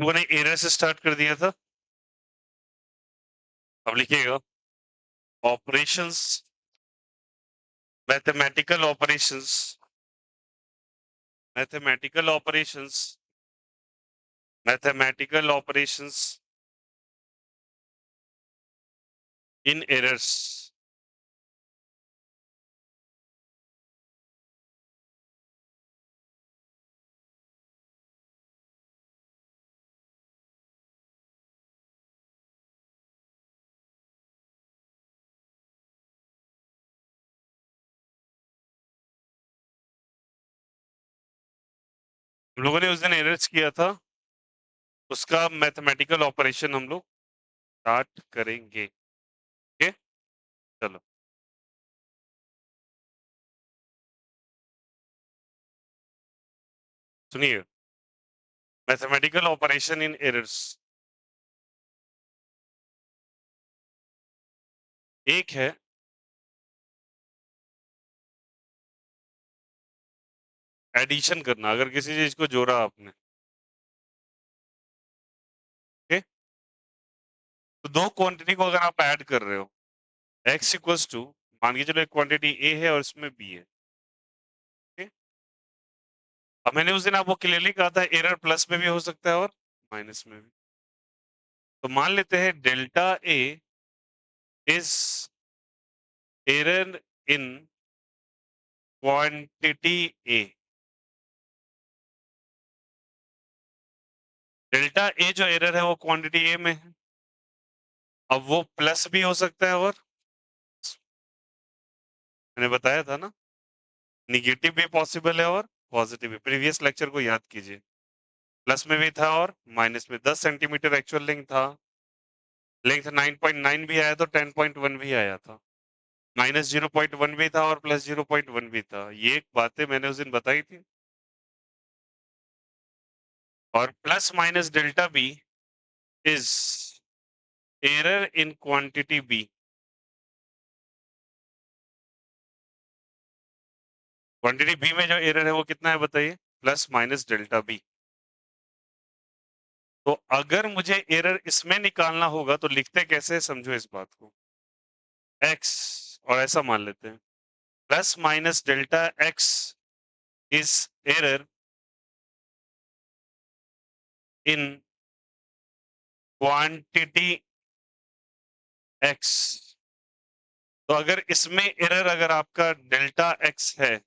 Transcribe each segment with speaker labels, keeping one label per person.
Speaker 1: लोगों ने एरर से स्टार्ट कर दिया था। अब लिखिएगा operations, mathematical operations, mathematical operations, mathematical operations in errors. हम लोगों ने उस दिन एरर्स किया था, उसका मैथमेटिकल ऑपरेशन हम लोग स्टार्ट करेंगे। ओके, चलो सुनिए, मैथमेटिकल ऑपरेशन इन एरर्स। एक है एडिशन करना, अगर किसी चीज को जोड़ा आपने, ओके, तो दो क्वांटिटी को अगर आप ऐड कर रहे हो, x इक्वल्स टू, मान के चलो एक क्वांटिटी a है और इसमें b है, ओके। अब मैंने उस दिन आपको क्लियरली कहा था एरर प्लस में भी हो सकता है और माइनस में भी। तो मान लेते हैं delta a is error in quantity a। Delta a जो एरर है वो क्वांटिटी a में है। अब वो प्लस भी हो सकता है और मैंने बताया था ना, निगेटिव भी पॉसिबल है और पॉजिटिव भी। प्रीवियस लेक्चर को याद कीजिए, प्लस में भी था और माइनस में। 10 सेंटीमीटर एक्चुअल लेंथ था, लेंथ 9.9 भी आया तो 10.1 भी आया था, माइनस 0.1 भी था और प्लस 0.1 भी था। ये बातें मैंने उस दिन बताई थी। और plus minus delta B is error in quantity B. Quantity B में जो एरर है वो कितना है बताइए, प्लस माइनस डेल्टा बी। तो अगर मुझे एरर इसमें निकालना होगा तो लिखते कैसे, समझो इस बात को, x, और ऐसा मान लेते हैं plus minus delta x is error in quantity x। तो अगर इसमें एरर, अगर आपका डेल्टा x है,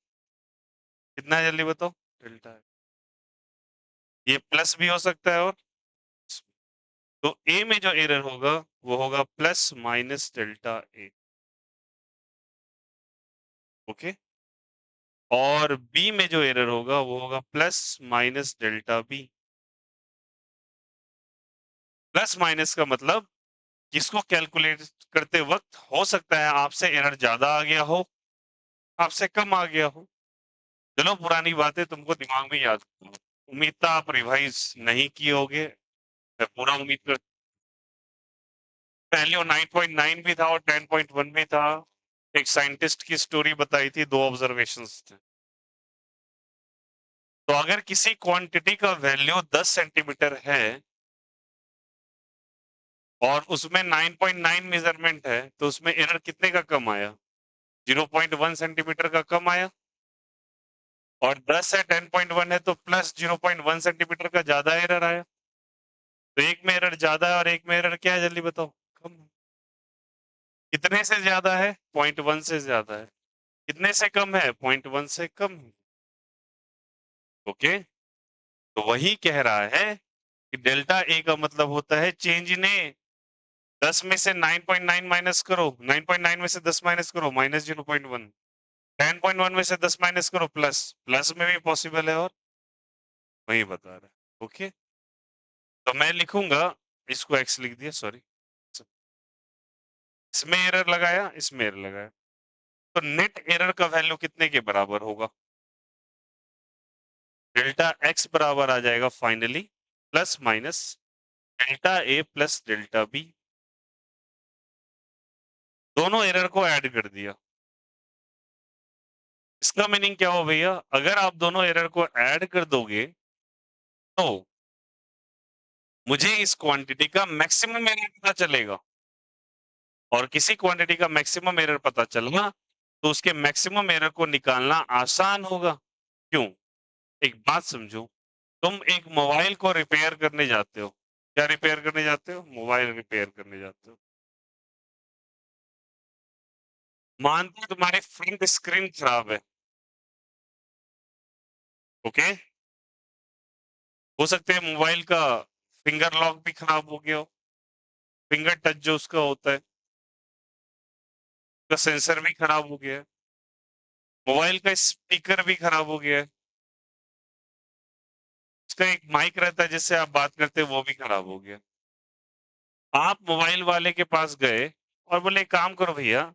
Speaker 1: कितना है जल्दी बताओ, डेल्टा है, ये प्लस भी हो सकता है और, तो a में जो एरर होगा वो होगा plus minus delta a, okay. और b में जो एरर होगा वो होगा plus minus delta b। Plus minus का मतलब इसको कैलकुलेट करते वक्त हो सकता है आपसे एरर ज्यादा आ गया हो, आपसे कम आ गया हो। चलो पुरानी बातें तुमको दिमाग में याद करो। उम्मीद था आप रिवाइज नहीं किए होगे, मैं पूरा उम्मीद कर, पहले वो 9.9 भी था और 10.1 भी था। एक साइंटिस्ट की स्टोरी बताई थी, दो ऑब्जर्वेशंस थे। तो अगर किसी क्वांटिटी का वैल्यू 10 सेंटीमीटर है और उसमें 9.9 मेजरमेंट है, तो उसमें एरर कितने का कम आया, 0.1 सेंटीमीटर का कम आया। और 10 है, 10.1 है, तो प्लस 0.1 सेंटीमीटर का ज्यादा एरर आया। तो एक में एरर ज्यादा है और एक में एरर क्या है जल्दी बताओ, कम है। कितने से ज्यादा है, 0.1 से ज्यादा है। कितने से कम है, 0.1 से कम है, ओके। तो वही कह रहा है कि डेल्टा ए का मतलब होता है चेंज इन ए। 10 में से 9.9 माइनस करो, 9.9 में से 10 माइनस करो, माइनस 0.1। 10.1 में से 10 माइनस करो, प्लस, प्लस में भी पॉसिबल है और वही बता रहा है, ओके। तो मैं लिखूंगा, इसको एक्स लिख दिया, सॉरी, इसमें एरर लगाया, इसमें एरर लगाया, तो नेट एरर का वैल्यू कितने के बराबर होगा, डेल्टा एक्स बराबर आ जाएगा finally plus minus delta A plus delta B. दोनों एरर को ऐड कर दिया। इसका मीनिंग क्या हो भैया, अगर आप दोनों एरर को ऐड कर दोगे तो मुझे इस क्वांटिटी का मैक्सिमम एरर पता चलेगा और किसी क्वांटिटी का मैक्सिमम एरर पता चला तो उसके मैक्सिमम एरर को निकालना आसान होगा। क्यों? एक बात समझो, तुम एक मोबाइल को रिपेयर करने जाते हो। क्या रिपेयर करने जाते हो? मोबाइल रिपेयर करने जाते हो। मानते हो तुम्हारी फ्रंट स्क्रीन खराब है, ओके? हो सकता है मोबाइल का फिंगर लॉक भी खराब हो गया हो, फिंगर टच जो उसका होता है, उसका सेंसर भी खराब हो गया है, मोबाइल का स्पीकर भी खराब हो गया है, उसका एक माइक रहता है जिससे आप बात करते हैं वो भी खराब हो गया। आप मोबाइल वाले के पास गए और बोले एक काम करो भैया,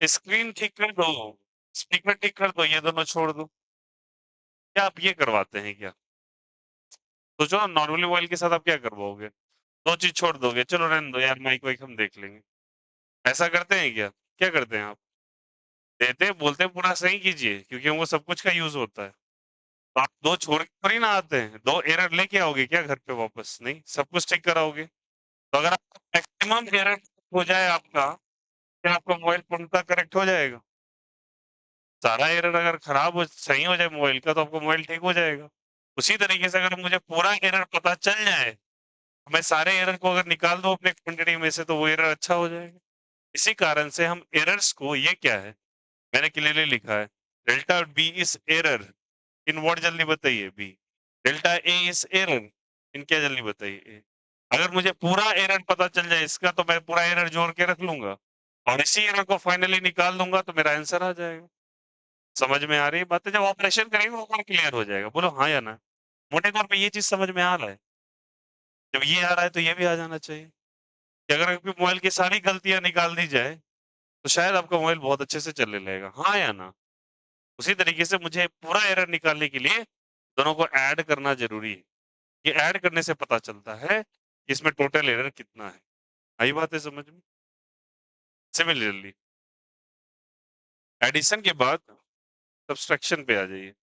Speaker 1: स्क्रीन ठीक कर दो, स्पीकर ठीक कर दो, ये दोनों छोड़ दो। क्या आप ये करवाते हैं क्या? सोचो ना, नॉर्मली मोबाइल के साथ आप क्या करवाओगे? दो चीज छोड़ दोगे, चलो रहने दो यार, माइक वाइक हम देख लेंगे। ऐसा करते हैं क्या? क्या करते हैं आप? देते हैं, बोलते हैं पूरा सही कीजिए क्योंकि वो सब कुछ का यूज होता है। तो आप दो छोड़ के थोड़ी ना आते हैं, दो एरर लेके आओगे क्या घर पे वापस? नहीं, सब कुछ ठीक कराओगे। तो अगर आपका मैक्सिमम एरर हो जाए आपका, क्या आपका मोबाइल पूर्णतः करेक्ट हो जाएगा? सारा एरर अगर खराब हो सही हो जाए मोबाइल का तो आपका मोबाइल ठीक हो जाएगा। उसी तरीके से अगर मुझे पूरा एरर पता चल जाए, मैं सारे एरर को अगर निकाल दूं अपने क्वांटिटी में से तो वो एरर अच्छा हो जाएगा। इसी कारण से हम एरर्स को, ये क्या है मैंने क्लियरली लिखा है, delta B is error in what, जल्दी बताइए? B. Delta A is error in क्या, जल्दी बताइए? ए। अगर मुझे पूरा एरर पता चल जाए इसका तो मैं पूरा एरर जोड़ के रख लूंगा और इसी एरर को फाइनली निकाल दूंगा तो मेरा आंसर आ जाएगा। समझ में आ रही है बातें? जब ऑपरेशन करेंगे वो और क्लियर हो जाएगा। बोलो हाँ या ना। मोटे तौर पे ये चीज समझ में आ रहा है? जब ये आ रहा है तो ये भी आ जाना चाहिए कि अगर आपके मोबाइल की सारी गलतियां निकाल दी जाए तो शायद आपका मोबाइल बहुत अच्छे से चलने लगेगा। हाँ या ना? उसी तरीके से मुझे पूरा एरर निकालने के लिए दोनों को ऐड करना जरूरी है। ये ऐड करने से पता चलता है कि इसमें टोटल एरर कितना है। आई बात है समझ में? सिमिलरली एडिशन के बाद सब्सट्रैक्शन पे आ जाइए।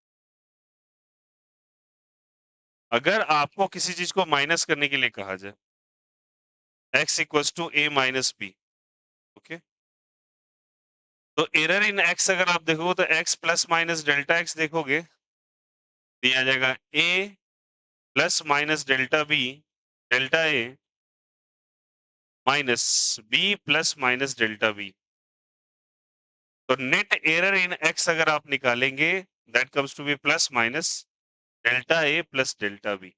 Speaker 1: अगर आपको किसी चीज को माइनस करने के लिए कहा जाए, x equals to a minus B, okay, तो एरर इन x अगर आप देखोगे तो x plus minus delta x देखोगे, दिया जाएगा a plus minus delta B, delta a minus b plus minus delta b। तो नेट एरर इन x अगर आप निकालेंगे, that comes to be plus minus delta a plus delta b,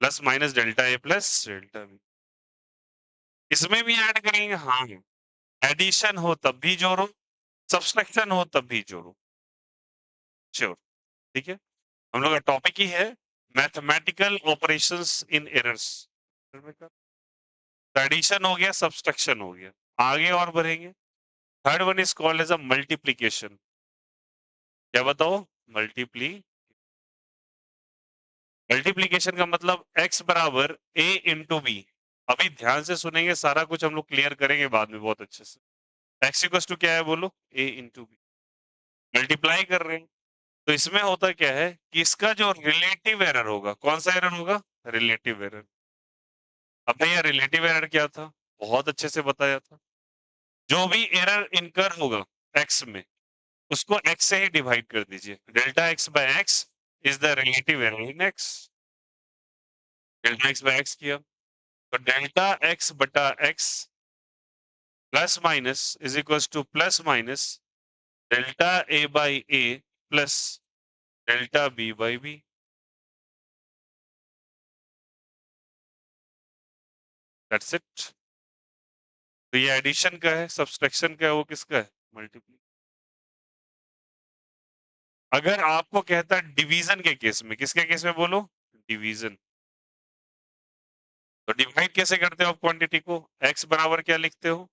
Speaker 1: plus minus delta a plus delta b। इसमें भी add करेंगे, हाँ, addition हो तब भी जोड़ो, सब्सट्रैक्शन हो तब भी जोड़ो। श्योर, ठीक है। हम लोग का टॉपिक ही है mathematical operations in errors. Addition हो गया, सब्सट्रैक्शन हो गया, आगे और बढ़ेंगे। Third one is called as a multiplication. क्या बताओ? मल्टीप्ली मल्टीप्लीकेशन का मतलब x बराबर a इंटू बी। अभी ध्यान से सुनेंगे, सारा कुछ हम लोग क्लियर करेंगे बाद में बहुत अच्छे से। x इक्वल टू क्या है बोलो? a into B. मल्टीप्लाई कर रहे हैं तो इसमें होता क्या है कि इसका जो रिलेटिव एरर होगा, कौन सा एरर होगा? Relative error. अब भैया रिलेटिव एरर क्या था? बहुत अच्छे से बताया था। जो भी एरर इनकर होगा x में, उसको x से ही डिवाइड कर दीजिए। Delta x by x is the relative error in x। Delta x by x किया तो डेल्टा x बटा x plus minus is equal to plus minus delta a by a plus delta b by b। That's it. तो ये addition का है, subtraction का है, वो किसका है? मल्टीप्ली। अगर आपको कहता है डिवीजन के केस में, किसके केस में बोलो? डिवीजन। तो डिवाइड कैसे करते हो आप क्वांटिटी को? x बराबर क्या लिखते हो?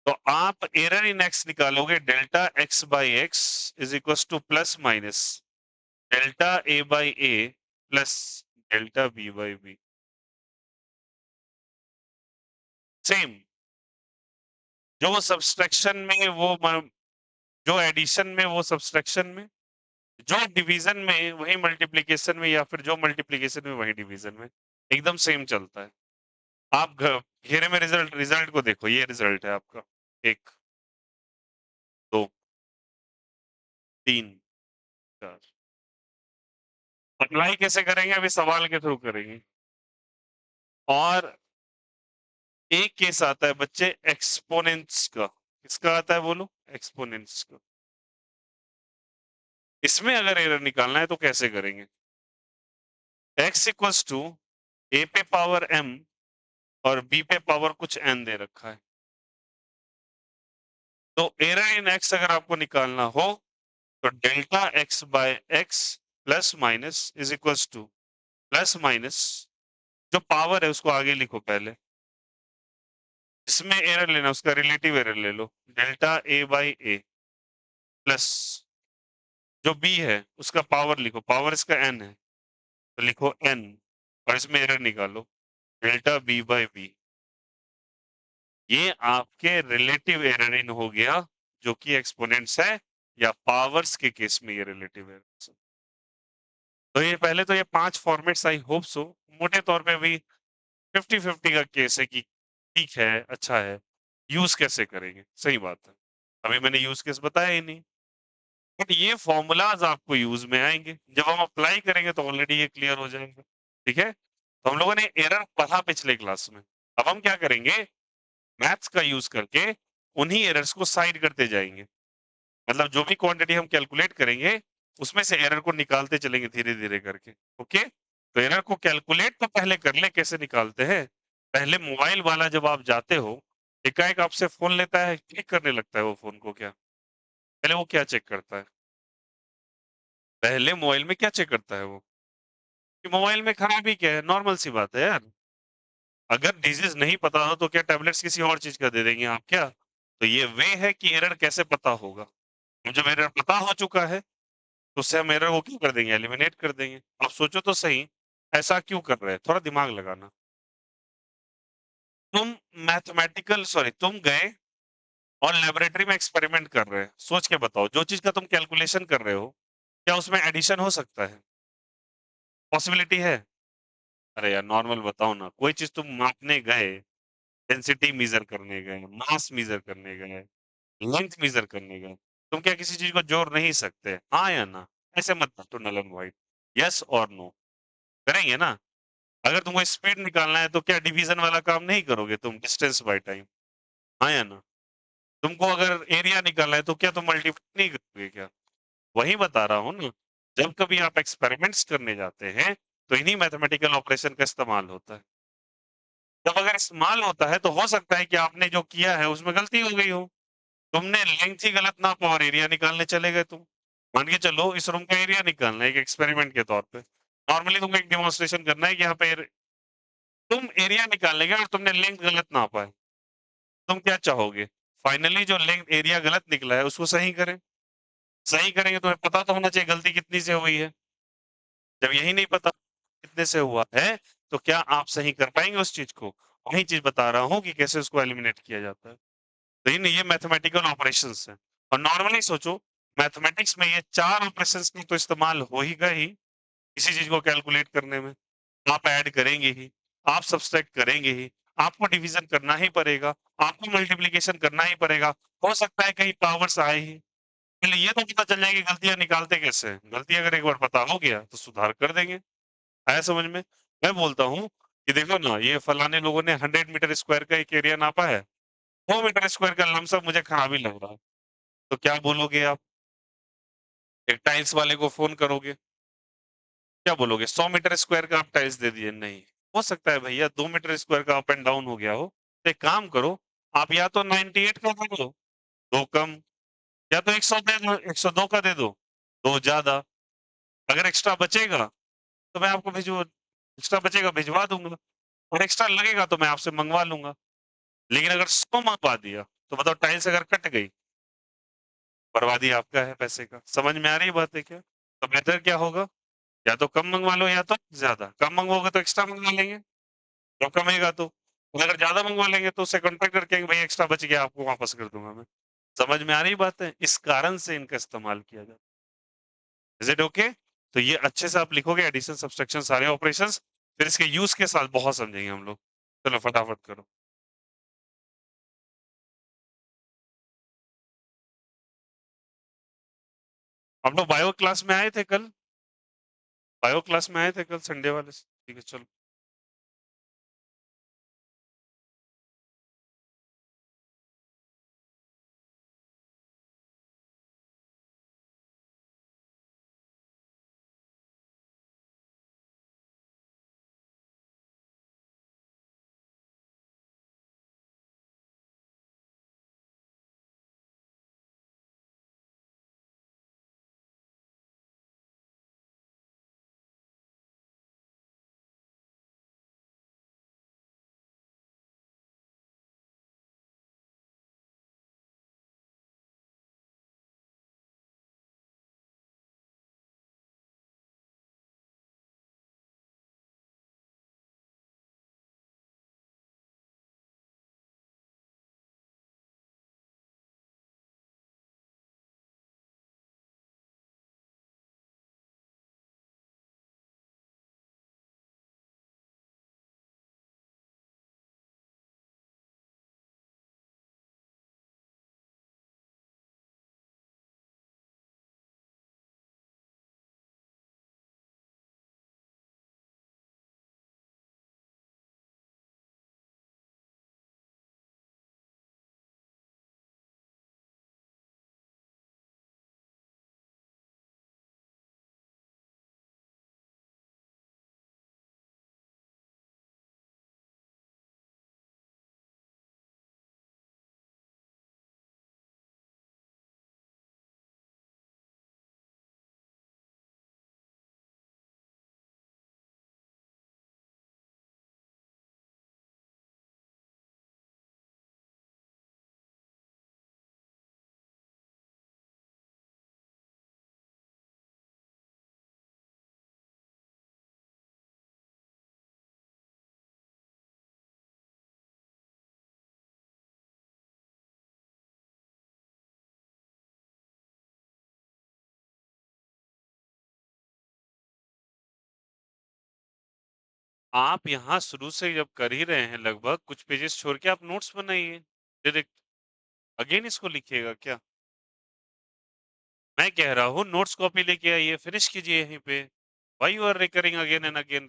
Speaker 1: तो आप एरर इन x निकालोगे, delta x by x is equal to plus minus delta a by a plus delta b by b। Same जो सब्सट्रैक्शन में वो जो एडिशन में वो सब्सट्रैक्शन में, जो डिवीजन में वही मल्टीप्लिकेशन में, या फिर जो मल्टीप्लिकेशन में वही डिवीजन में, एकदम सेम चलता है। आप घेरे में रिजल्ट रिजल्ट को देखो, ये रिजल्ट है आपका 1 2 3 4। अप्लाई कैसे करेंगे, अभी सवाल के थ्रू करेंगे। और एक केस आता है बच्चे एक्सपोनेंट्स का। किसका आता है बोलो? एक्सपोनेंट्स का। इसमें अगर एरर निकालना है तो कैसे करेंगे? x इक्वल्स टू ए पे पावर m और b पे पावर कुछ n दे रखा है। तो एरर इन x अगर आपको निकालना हो तो delta x by x plus minus is equals to plus minus, जो पावर है उसको आगे लिखो पहले, जिसमें एरर लेना उसका रिलेटिव एरर ले लो, delta a by A plus जो b है उसका पावर लिखो, पावर इसका n है तो लिखो n, और इसमें एरर निकालो डेल्टा b बाई बी। ये आपके रिलेटिव एरर इन हो गया, जो कि एक्सपोनेंट्स है या पावर्स के केस में ये रिलेटिव एरर। तो ये पहले तो ये 5 फॉर्मेट्स आई होप सो मोटे तौर पे भी 50-50 का केस है कि ठीक है, अच्छा है। यूज कैसे करेंगे? सही बात है, अभी मैंने यूज केस बताया ही नहीं। बट ये फॉर्मूलाज आपको यूज में आएंगे, जब हम अप्लाई करेंगे तो ऑलरेडी ये क्लियर हो जाएंगे। ठीक है, तो हम लोगों ने एरर पढ़ा पिछले क्लास में। अब हम क्या करेंगे, मैथ्स का यूज करके उन्हीं एरर्स को साइड करते जाएंगे। मतलब जो भी क्वांटिटी हम कैलकुलेट करेंगे उसमें से एरर को निकालते चलेंगे धीरे धीरे करके। ओके, तो एरर को कैलकुलेट तो पहले कर ले, कैसे निकालते हैं। पहले मोबाइल वाला जब आप जाते हो, एकाएक आपसे फोन लेता है, क्लिक करने लगता है वो फोन को, क्या पहले वो क्या चेक करता है? पहले मोबाइल में क्या चेक करता है वो, कि मोबाइल में खराबी क्या है? नॉर्मल सी बात है यार। अगर डिजीज नहीं पता हो तो क्या टैबलेट्स किसी और चीज का दे देंगे आप क्या? तो ये वे है कि एरर कैसे पता होगा। जब एरर पता हो चुका है तो उससे हम एरर को क्यों कर देंगे, एलिमिनेट कर देंगे। आप सोचो तो सही, ऐसा क्यों कर रहे हैं, थोड़ा दिमाग लगाना। तुम तुम गए और लेबोरेटरी में एक्सपेरिमेंट कर रहे हैं, सोच के बताओ, जो चीज का तुम कैलकुलेशन कर रहे हो क्या उसमें एडिशन हो सकता है? पॉसिबिलिटी है? अरे यार नॉर्मल बताओ ना, कोई चीज तुम मापने गए, डेंसिटी मेजर करने गए, मास मेजर करने गए, लेंथ मेजर करने गए, तुम क्या किसी चीज को जोड़ नहीं सकते? हाँ या ना? ऐसे मत तो नल एंड व्हाइट, यस और नो करेंगे ना। अगर तुमको स्पीड निकालना है तो क्या डिवीजन वाला काम नहीं करोगे तुम, डिस्टेंस बाय टाइम? हाँ या ना? तुमको अगर एरिया निकालना है तो क्या तुम मल्टीप्लाई नहीं करोगे क्या? वही बता रहा हूँ ना, जब कभी आप एक्सपेरिमेंट्स करने जाते हैं तो इन्हीं मैथमेटिकल ऑपरेशन का इस्तेमाल होता है। जब अगर इस्तेमाल होता है तो हो सकता है कि आपने जो किया है उसमें गलती हो गई हो, तुमने लेंथ ही गलत नापा और एरिया निकालने चले गए तुम। मान के चलो इस रूम का एरिया निकालना है एक एक्सपेरिमेंट के तौर पे, नॉर्मली तुमको एक डेमोन्स्ट्रेशन करना है कि यहाँ पे तुम एरिया निकालने गए और तुमने लेंथ गलत नापा है, तुम क्या चाहोगे? फाइनली जो लेंथ एरिया गलत निकला है उसको सही करें। सही करेंगे, तुम्हें पता तो होना चाहिए गलती कितनी से हुई है। जब यही नहीं पता कितने से हुआ है तो क्या आप सही कर पाएंगे उस चीज को? वही चीज बता रहा हूँ कि कैसे उसको एलिमिनेट किया जाता है। तो ये मैथमेटिकल ऑपरेशंस है। और नॉर्मली सोचो, मैथमेटिक्स में ये 4 ऑपरेशंस की तो इस्तेमाल हो ही गए ही किसी चीज को कैलकुलेट करने में। आप ऐड करेंगे ही, आप सब्सट्रैक्ट करेंगे ही, आपको डिवीजन करना ही पड़ेगा, आपको मल्टीप्लिकेशन करना ही पड़ेगा। हो सकता है कहीं पावर्स आए ही, पहले ये तो पता चल जाएगी गलतियां निकालते कैसे हैं। गलती अगर एक बार पता हो गया तो सुधार कर देंगे। आया समझ में? मैं बोलता हूँ कि देखो ना, ये फलाने लोगों ने 100 मीटर स्क्वायर का एक एरिया नापा है, 2 मीटर स्क्वायर का लमसम मुझे खराबी लग रहा है। तो क्या बोलोगे आप? एक टाइल्स वाले को फोन करोगे, क्या बोलोगे? 100 मीटर स्क्वायर का आप टाइल्स दे दिए? नहीं, हो सकता है भैया 2 मीटर स्क्वायर का अप एंड डाउन हो गया हो। तो एक काम करो, आप या तो 98 का दे दो, 2 कम, या तो 100 दे दो, 102 का दे दो, 2 ज्यादा। अगर एक्स्ट्रा बचेगा तो मैं आपको भिजवा, एक्स्ट्रा बचेगा भिजवा दूंगा, और एक्स्ट्रा लगेगा तो मैं आपसे मंगवा लूंगा। लेकिन अगर 100 मंगवा दिया तो बताओ, टाइल्स अगर कट गई, बर्बादी आपका है पैसे का। समझ में आ रही बात है क्या? तो बेहतर क्या होगा, या तो कम मंगवा लो या तो ज्यादा। कम मंगवाओगे तो एक्स्ट्रा मंगवा लेंगे, जब कमेगा तो। और अगर ज्यादा मंगवा लेंगे तो उससे कॉन्टेक्ट करके भाई एक्स्ट्रा बच गया, आपको वापस कर दूंगा मैं। समझ में आ रही बात है? इस कारण से इनका इस्तेमाल किया जाता है। Is it okay? तो ये अच्छे से आप लिखोगे एडिशन सब्सट्रैक्शन सारे ऑपरेशंस, फिर इसके यूज के साथ बहुत समझेंगे हम लोग। चलो फटाफट करो। हम लोग बायो क्लास में आए थे कल, बायो क्लास में आए थे कल संडे वाले ठीक है चलो। आप यहाँ शुरू से जब कर ही रहे हैं लगभग कुछ पेजेस छोड़ के आप नोट्स बनाइए डायरेक्ट, अगेन इसको लिखिएगा क्या? मैं कह रहा हूँ नोट्स कॉपी लेके आइए, फिनिश कीजिए यहीं पे। Why you are recurring again and again?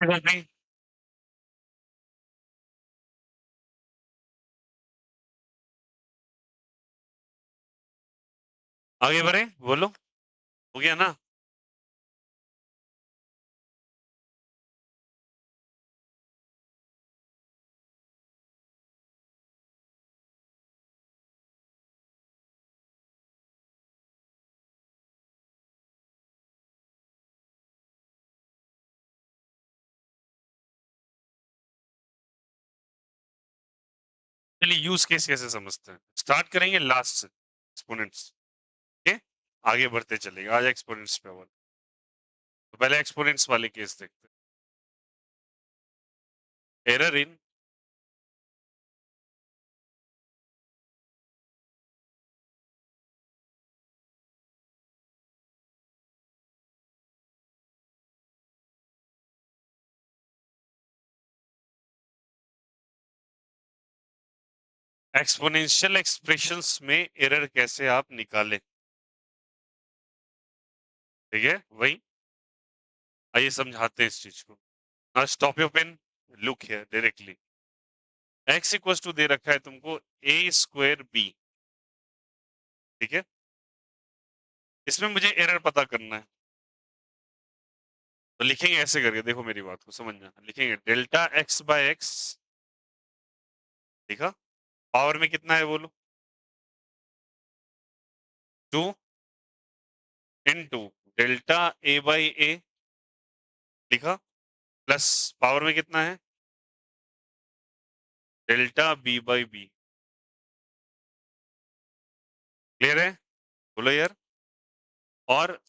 Speaker 1: नहीं, आगे बढ़े, बोलो, हो गया ना? चलिए यूज केस कैसे समझते हैं, स्टार्ट करेंगे लास्ट से, एक्सपोनेंट्स, ठीक है, आगे बढ़ते चलेंगे, आज एक्सपोनेंट्स पे और तो पहले एक्सपोनेंट्स वाले केस देखते हैं। एरर इन एक्सपोनेंशियल एक्सप्रेशंस में एरर कैसे आप निकालें, ठीक है, वही आइए समझाते हैं इस चीज को। Now stop your pen, look here directly, x equals to दे रखा है तुमको a स्क्वायर b, ठीक है, इसमें मुझे एरर पता करना है, तो लिखेंगे ऐसे करके, देखो मेरी बात को समझना, लिखेंगे डेल्टा x बाय एक्स, ठीक है, पावर में कितना है बोलो, 2 into delta a by A, लिखा, प्लस पावर में कितना है, delta b by B, clear है, बोलो यार, और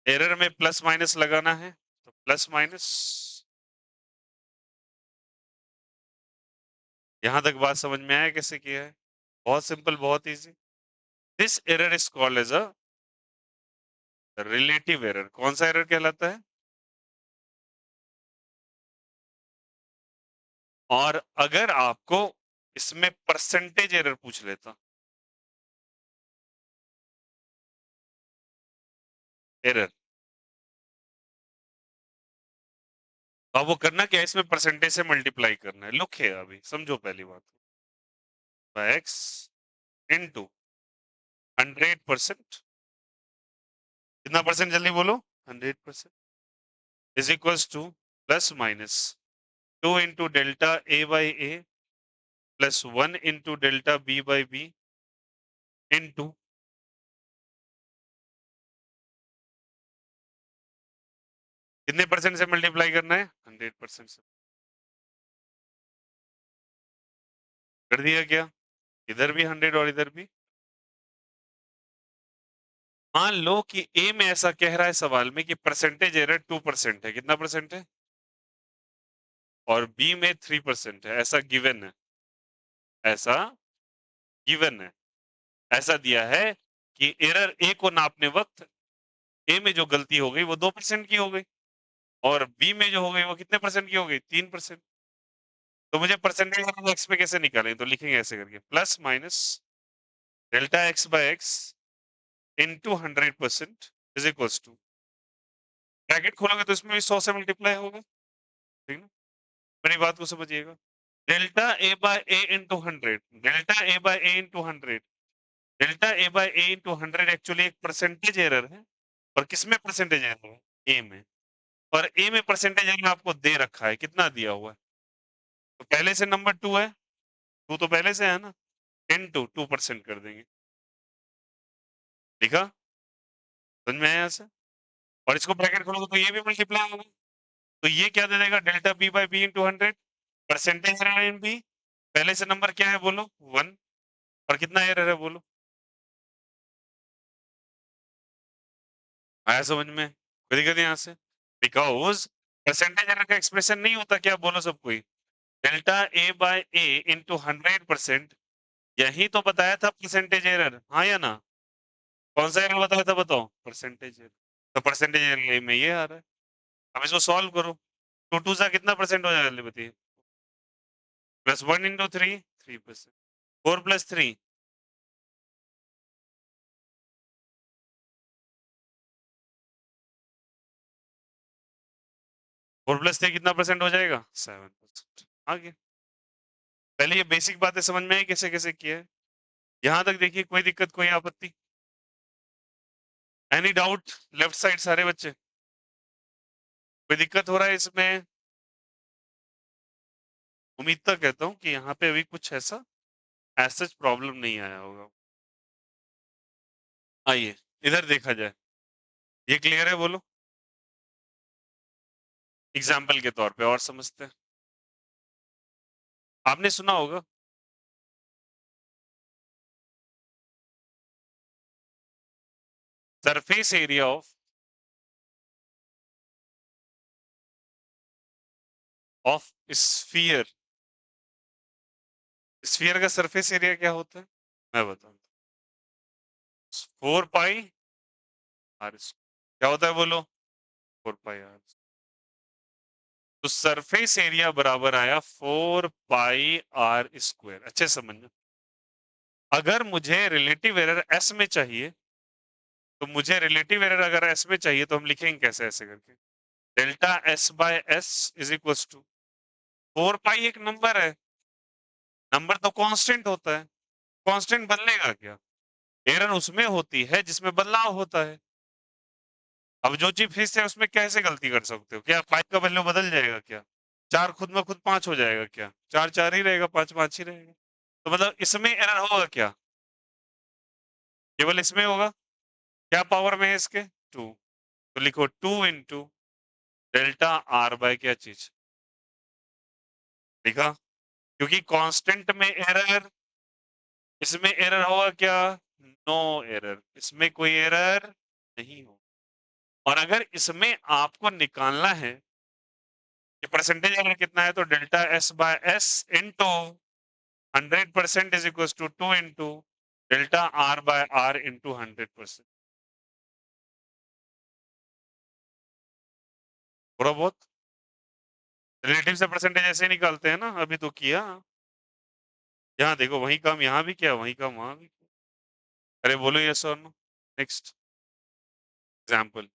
Speaker 1: एरर में प्लस माइनस लगाना है, तो प्लस माइनस, यहां तक बात समझ में आया कैसे किया है, बहुत सिंपल, बहुत easy. This error is called as a relative error, कौन सा एरर कहलाता है, और अगर आपको इसमें परसेंटेज एरर पूछ लेता, एरर, तो अब वो करना क्या है, इसमें परसेंटेज से मल्टीप्लाई करना है, लुक है, अभी समझो पहली बात, एक्स इंटू 100%, कितना परसेंट जल्दी बोलो, 100% is equals to plus minus 2 into delta A by A plus 1 into delta B by B into, कितने परसेंट से मल्टीप्लाई करना है, 100% से, कर दिया क्या, इधर भी 100 और इधर भी, मान लो कि ए में ऐसा कह रहा है सवाल में कि परसेंटेज एरर 2% है, कितना परसेंट है, और बी में 3% है, ऐसा गिवन है, ऐसा गिवन है, ऐसा दिया है कि एरर ए को नापने वक्त ए में जो गलती हो गई वो 2% की हो गई, और बी में जो हो गई वो कितने परसेंट की हो गई, 3%। तो मुझे परसेंटेज एक्स पे कैसे निकालें, तो लिखेंगे ऐसे करके, plus minus delta X by X into 100% is equals to, bracket खोलोगे तो इसमें भी 100 से मल्टीप्लाई होगा, ठीक है, मेरी बात को समझिएगा, delta A bye A into 100, delta A bye A into 100, delta A bye A into 100 actually एक परसेंटेज एरर है, और किसमें परसेंटेज एरर है, ए में, और ए में परसेंटेज एरर आपको दे रखा है, कितना दिया हुआ है, तो पहले से नंबर 2 है, 2 तो पहले से है ना, इंटू 2% कर देंगे, लिखा, समझ में आया यहाँ से, और इसको ब्रैकेट खोलोगे तो ये भी मल्टीप्लाई होगा, तो ये क्या दे देगा, delta B by B into 100, percentage error in B, पहले से नंबर क्या है बोलो, 1, और कितना एरर है बोलो, आया समझ में, कभी कभी यहाँ से, बिकॉज परसेंटेज एरर का एक्सप्रेशन नहीं होता क्या, बोलो सब कोई, delta A bye A into 100%, यही तो बताया था परसेंटेज एरर, हाँ या ना, कौन सा एरर बताया था बताओ, परसेंटेज एरर, तो परसेंटेज एरर में ये आ रहा है, अब इसको सॉल्व करो, टू टू सा कितना परसेंट हो जाएगा जल्दी बताइए, प्लस 1 इंटू 3 4 प्लस 3, 4 + 3 कितना परसेंट हो जाएगा? 7%। आगे पहले ये बेसिक बातें समझ में आई कैसे कैसे किया है? यहां तक देखिए, कोई दिक्कत, कोई आपत्ति? Any doubt? लेफ्ट साइड सारे बच्चे, कोई दिक्कत हो रहा है इसमें? उम्मीद तो कहता हूं कि यहाँ पे अभी कुछ ऐसा सच प्रॉब्लम नहीं आया होगा। आइए इधर देखा जाए, ये क्लियर है? बोलो। एग्जाम्पल के तौर पे और समझते हैं। आपने सुना होगा surface area of sphere. Sphere का सरफेस एरिया क्या होता है? मैं बताऊं, 4 पाई r। क्या होता है बोलो? 4 पाई r। तो सरफेस एरिया बराबर आया 4 पाई r²। अच्छे समझना, अगर मुझे रिलेटिव एरर s में चाहिए, तो मुझे रिलेटिव एरर अगर s में चाहिए तो हम लिखेंगे कैसे? ऐसे करके delta s/s is equal to 4 pi एक नंबर है, नंबर तो कांस्टेंट होता है, कांस्टेंट बदलेगा क्या? एरर उसमें होती है जिसमें बदलाव होता है। अब जो चीज फिक्स है उसमें कैसे गलती कर सकते हो? क्या 5 का वैल्यू बदल जाएगा क्या? 4 खुद में खुद 5 हो जाएगा क्या? 4 4 ही रहेगा, 5 5 ही रहेगा। तो मतलब इसमें एरर होगा क्या? केवल इसमें होगा। क्या पावर में है इसके? 2। तो लिखो 2 × डेल्टा r बाय क्या चीज लिखा? क्योंकि कांस्टेंट में एरर, इसमें एरर होगा क्या? नो एरर, इसमें कोई एरर नहीं हो। और अगर इसमें आपको निकालना है कि परसेंटेज एरर कितना है, तो delta s/s into 100% is equal to 2 × delta r/r into 100%। थोड़ा बहुत रिलेटिव से परसेंटेज ऐसे निकालते हैं ना, अभी तो किया। यहाँ देखो, वही काम यहाँ भी किया, वही काम वहां भी किया। अरे बोलो यस और no. Next example,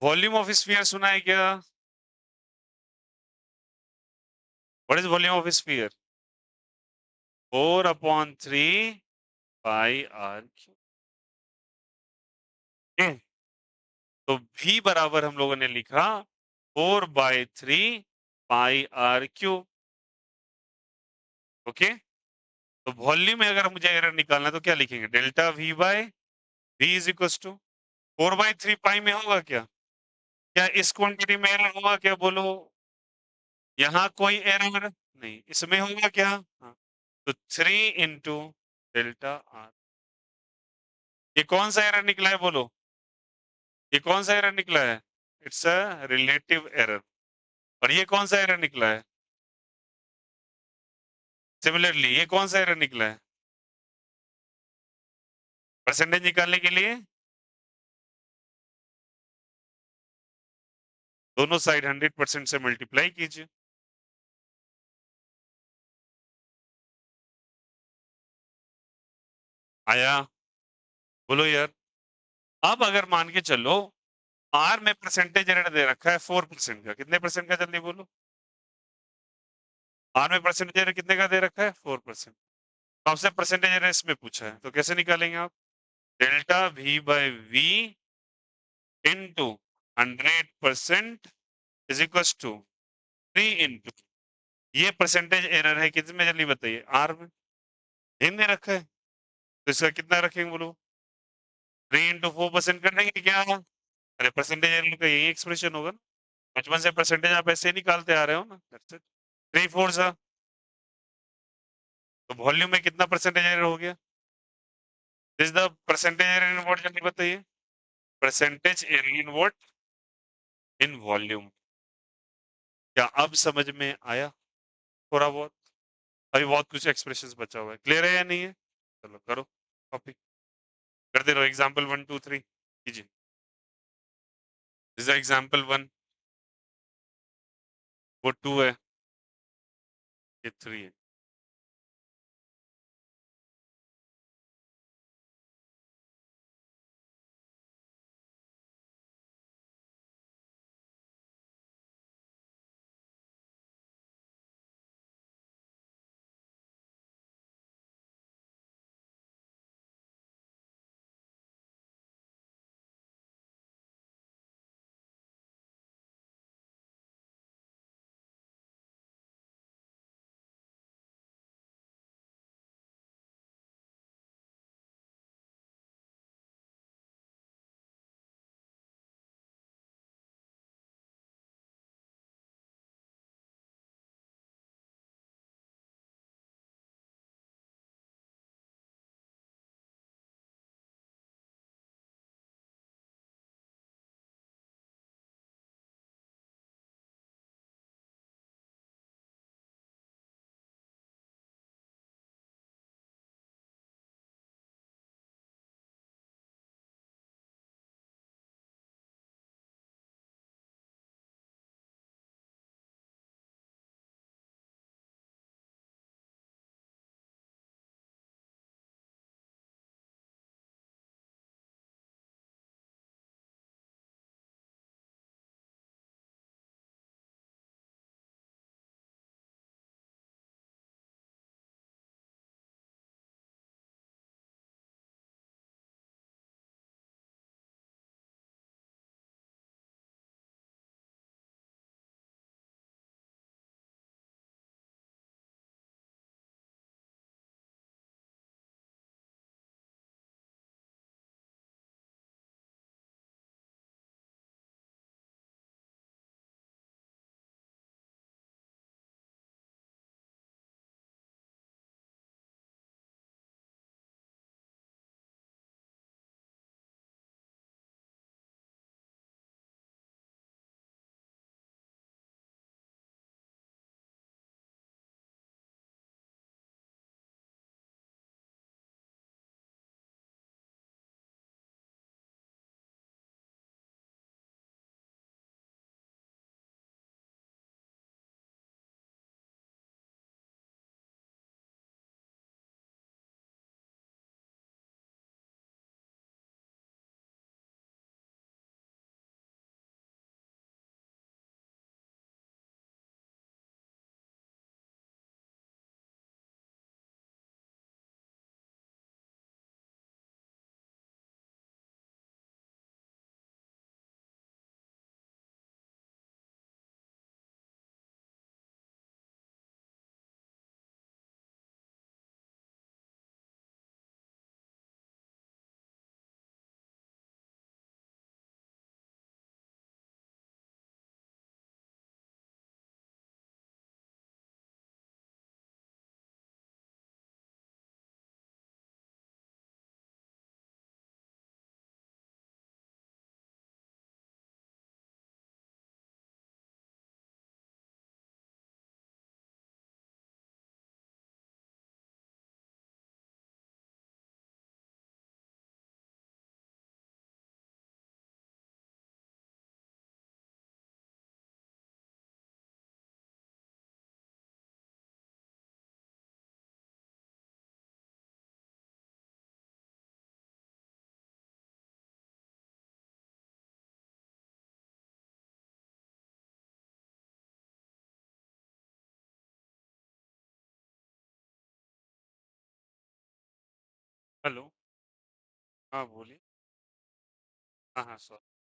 Speaker 1: volume of sphere सुना है क्या? What is volume of sphere? 4/3 pi r। तो v बराबर हम लोगों ने लिखा 4/3 पाई r³। ओके, तो वॉल्यूम में अगर मुझे एरर निकालना है तो क्या लिखेंगे? Delta v/v is equal to 4/3 pi में होगा क्या? क्या इस क्वांटिटी में एरर होगा क्या? बोलो। यहाँ कोई एरर नहीं, इसमें होगा क्या? हाँ। तो 3 × डेल्टा r। ये कौन सा एरर निकला है? बोलो, ये कौन सा एरर निकला है? It's a relative error. और ये कौन सा एरर निकला है? सिमिलरली ये कौन सा एरर निकला है? परसेंटेज निकालने के लिए दोनों साइड 100% से मल्टीप्लाई कीजिए। आया? बोलो यार। अब अगर मान के चलो आर में परसेंटेज एरर दे रखा है 4% का, कितने परसेंट का? जल्दी बोलो। आर में परसेंटेज एरर कितने का दे रखा है? 4%। तो आपसे परसेंटेज एरर इसमें पूछा है, तो कैसे निकालेंगे आप? Delta v/v into 100% is equal to 3 × ये परसेंटेज एरर है कितने में? जल्दी बताइए। आर में इन दे रखा है, तो इसका कितना रखेंगे? बोलो। 3 × 4% कर देंगे क्या? अरे परसेंटेज एरर का यही एक्सप्रेशन होगा ना, बचपन से परसेंटेज आप ऐसे ही निकालते आ रहे हो ना। 3 4 सा, तो वॉल्यूम में कितना परसेंटेज एरर हो गया? This the percentage error in what? जल्दी बताइए। Percentage error in what? In volume. क्या अब समझ में आया? थोड़ा बहुत, अभी बहुत कुछ एक्सप्रेशंस बचा हुआ है। क्लियर है या नहीं है? चलो करो कॉपी, करते रहो। एग्जाम्पल 1 2 3 कीजिए। दिस एग्जाम्पल 1, वो 2 है, ये 3 है। हेलो। हाँ, बोलिए। हाँ, हाँ, सॉरी।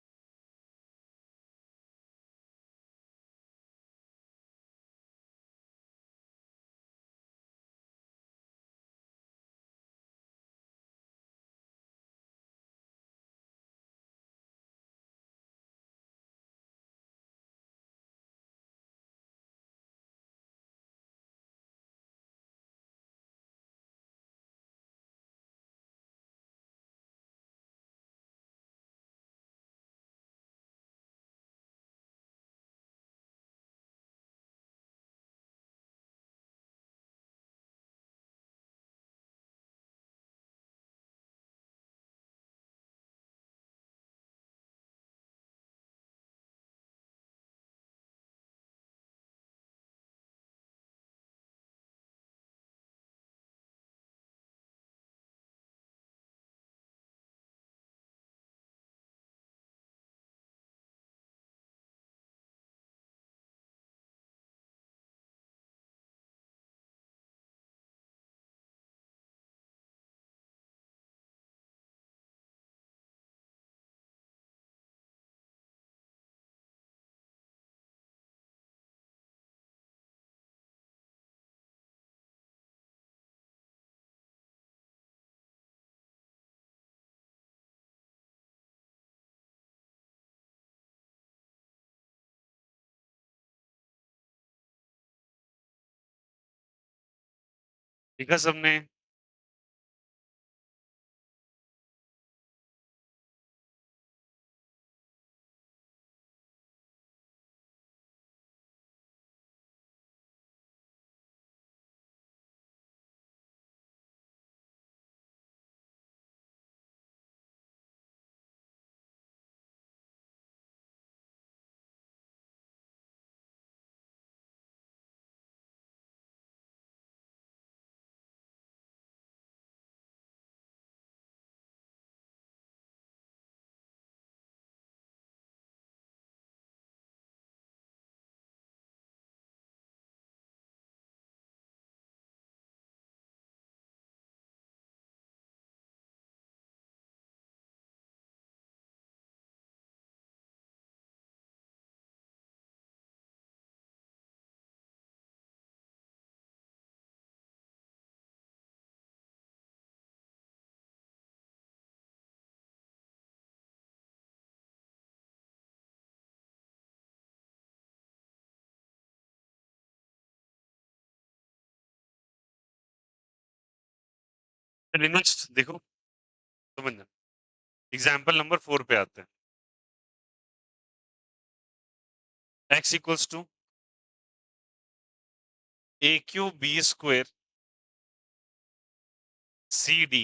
Speaker 1: लिखा सबने? चलिए नेक्स्ट देखो, समझना। एग्जाम्पल नंबर 4 पे आते हैं। x equals to A Q B square C D.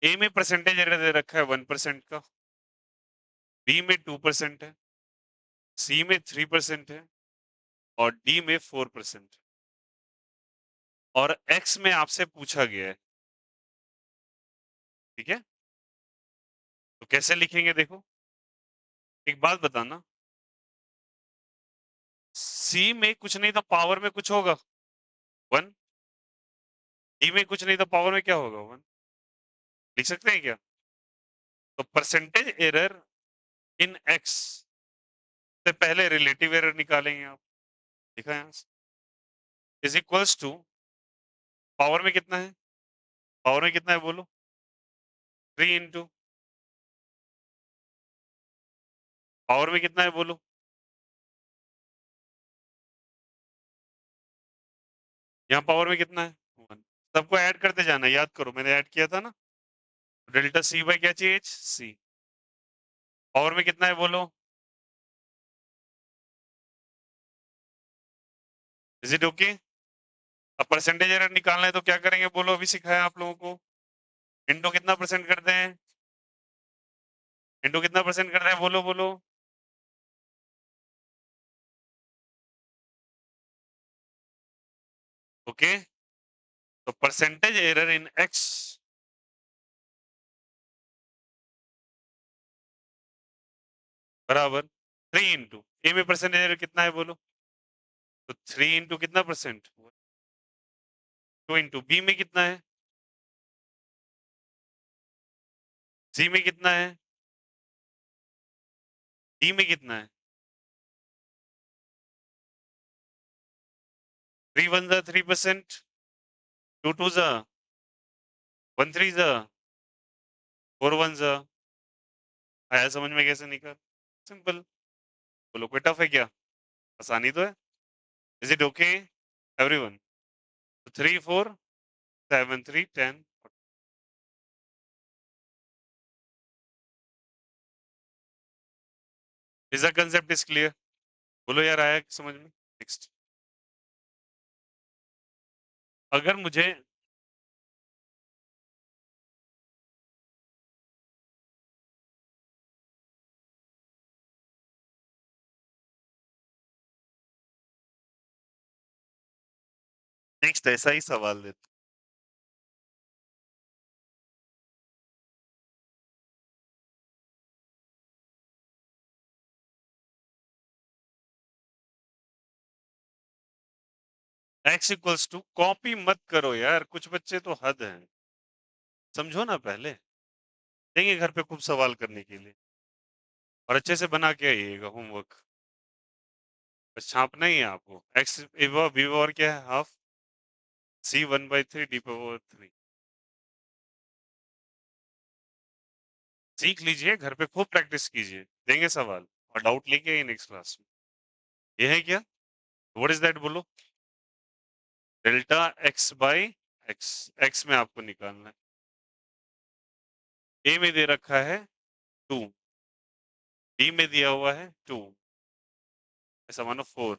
Speaker 1: A में परसेंटेज एरर दे रखा है 1% का, बी में 2% है, सी में 3% है और डी में 4%। और एक्स में आपसे पूछा गया है, ठीक है? तो कैसे लिखेंगे देखो, एक बात बताना, सी में कुछ नहीं तो पावर में कुछ होगा 1, डी में कुछ नहीं तो पावर में क्या होगा 1। लिख सकते हैं क्या? तो परसेंटेज एरर इन एक्स से पहले रिलेटिव एरर निकालेंगे आप। लिखा है इज इक्वल्स टू, पावर में कितना है, पावर में कितना है बोलो, 3 इंटू, पावर में कितना है बोलो, यहाँ पावर में कितना है 1। सबको ऐड करते जाना, याद करो मैंने ऐड किया था ना। डेल्टा सी बाई क्या चाहिए, सी। पावर में कितना है बोलो, इज इट ओके? अब परसेंटेज एरर निकालना है तो क्या करेंगे बोलो, अभी सिखाया आप लोगों को। इंटू कितना परसेंट करते हैं, इंटू कितना परसेंट कर रहे हैं बोलो बोलो। ओके, तो परसेंटेज एरर इन एक्स बराबर 3 इंटू, ए में परसेंटेज एरर कितना है बोलो, तो 3 इंटू कितना परसेंट 2 इंटू बी में कितना है, सी में कितना है, डी में कितना है। 3 वन जा 3%, 2 टू जा 1 3 जा 4 वन जा। आया समझ में कैसे निकल? सिंपल। बोलो कोई टफ है क्या? आसानी तो है। Is it okay everyone? 3 4 7 3 10। Is the concept is clear? बोलो यार आया समझ में? नेक्स्ट। अगर मुझे नेक्स्ट ऐसा ही सवाल देते। x इक्वल्स टू, कॉपी मत करो यार, कुछ बच्चे तो हद हैं। समझो ना पहले, देंगे घर पे खूब सवाल करने के लिए, और अच्छे से बना के आइएगा होमवर्क। बस छापना ही है आपको। x वी और क्या है, हाफ c 1/3 d पावर 3। सीख लीजिए, घर पे खूब प्रैक्टिस कीजिए, देंगे सवाल और डाउट लेके आइए नेक्स्ट क्लास में। ये है क्या? व्हाट इज दैट बोलो? Delta x by x, x में आपको निकालना है। ए में दे रखा है 2, बी में दिया हुआ है 2, ऐसा मानो 4,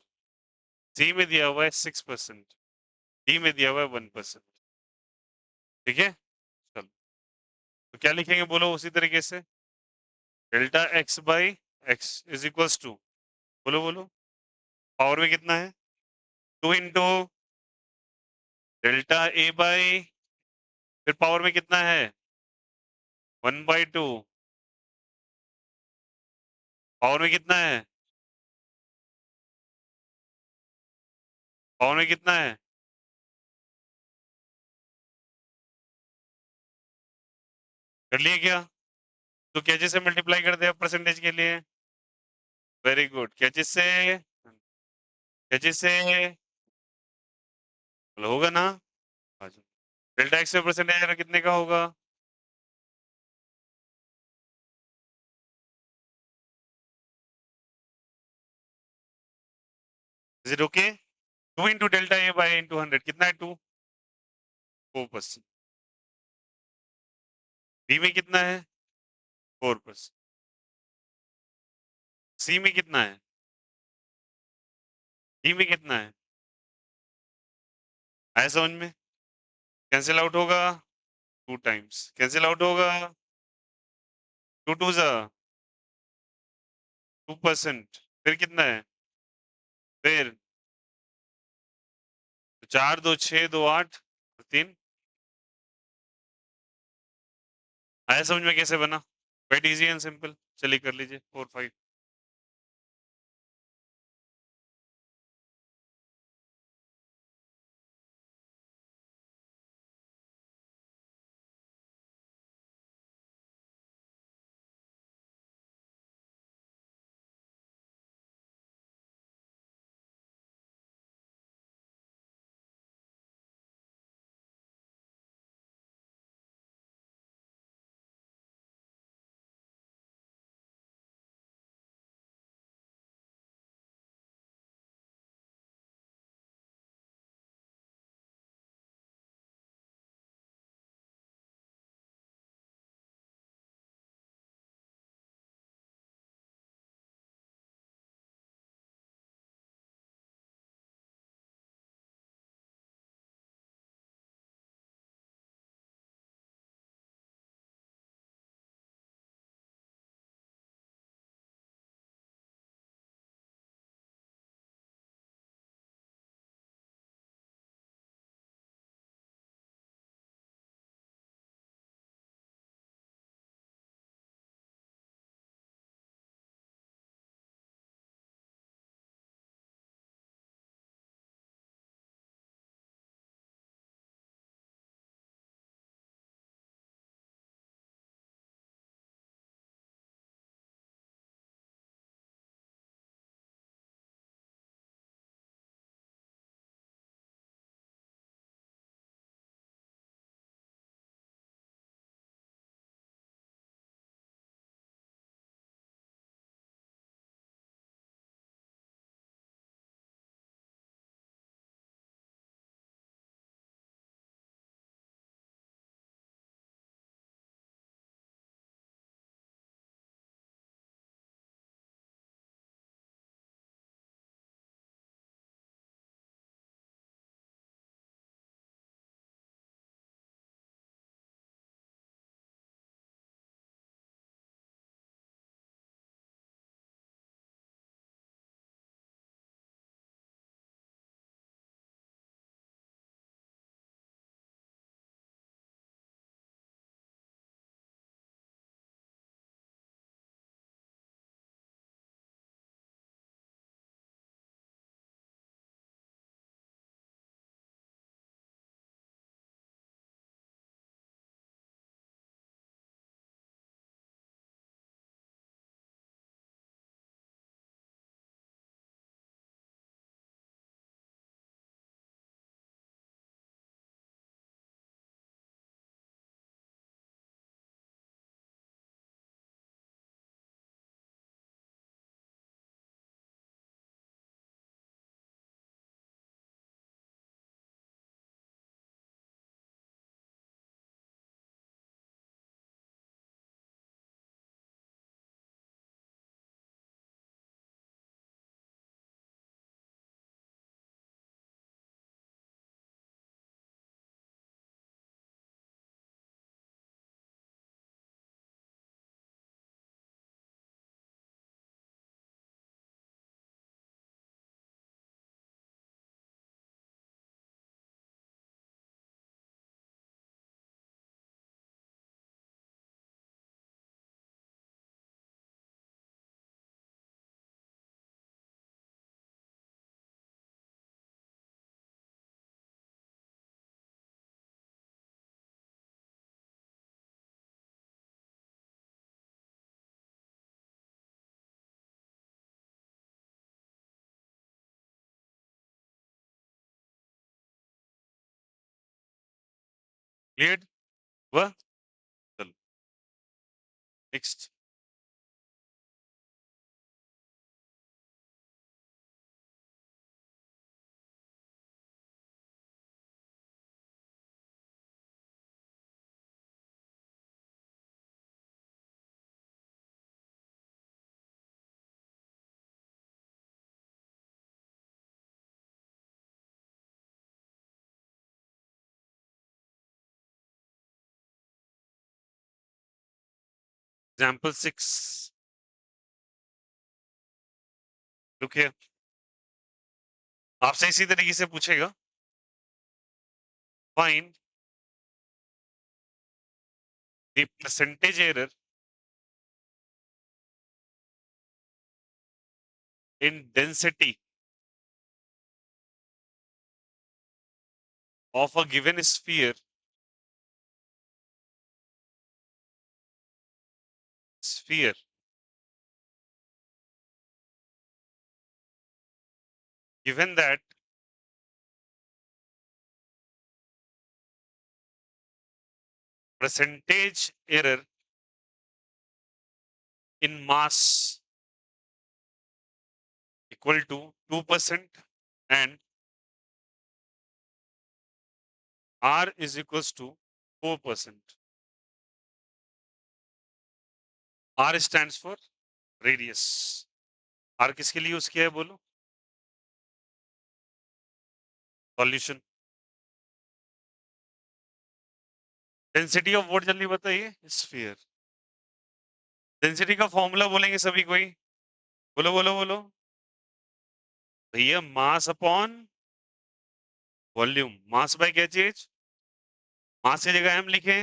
Speaker 1: सी में दिया हुआ है 6%, डी में दिया हुआ है 1%। ठीक है, चलो तो क्या लिखेंगे बोलो उसी तरीके से। Delta x by X is equals to, बोलो बोलो, पावर में कितना है, 2 इंटू डेल्टा ए बाई, फिर पावर में कितना है, 1/2, पावर में कितना है, पावर में कितना है, कर लिए क्या? तो कैचे से मल्टीप्लाई कर दे परसेंटेज के लिए। वेरी गुड, कैचे से, कैचे से होगा ना। डेल्टा एक्स में परसेंटेज कितने का होगा? Is it okay? 2 into delta A by into 100 कितना है, 2, 4%। बी में कितना है, 4%। सी में कितना है, डी में कितना है, आया समझ में? कैंसिल आउट होगा 2 टाइम्स, कैंसिल आउट होगा 2 टू जा 2%, फिर कितना है, फिर 4 2 6 2 8 3। आया समझ में कैसे बना? Very easy and simple. चलिए कर लीजिए 4 5। क्लियर हुआ? चलो नेक्स्ट। एग्जाम्पल 6, रुकिए, आपसे इसी तरीके से पूछेगा, find the percentage error in density of a given sphere given that percentage error in mass equal to 2% and R is equals to 4%. R stands for radius. R किसके लिए यूज किया है बोलो? सॉल्यूशन। डेंसिटी ऑफ व्हाट जल्दी बताइए? Sphere. Density का formula बोलेंगे सभी कोई? बोलो बोलो बोलो भैया, mass upon volume. Mass by क्या चीज? मास की जगह m लिखे,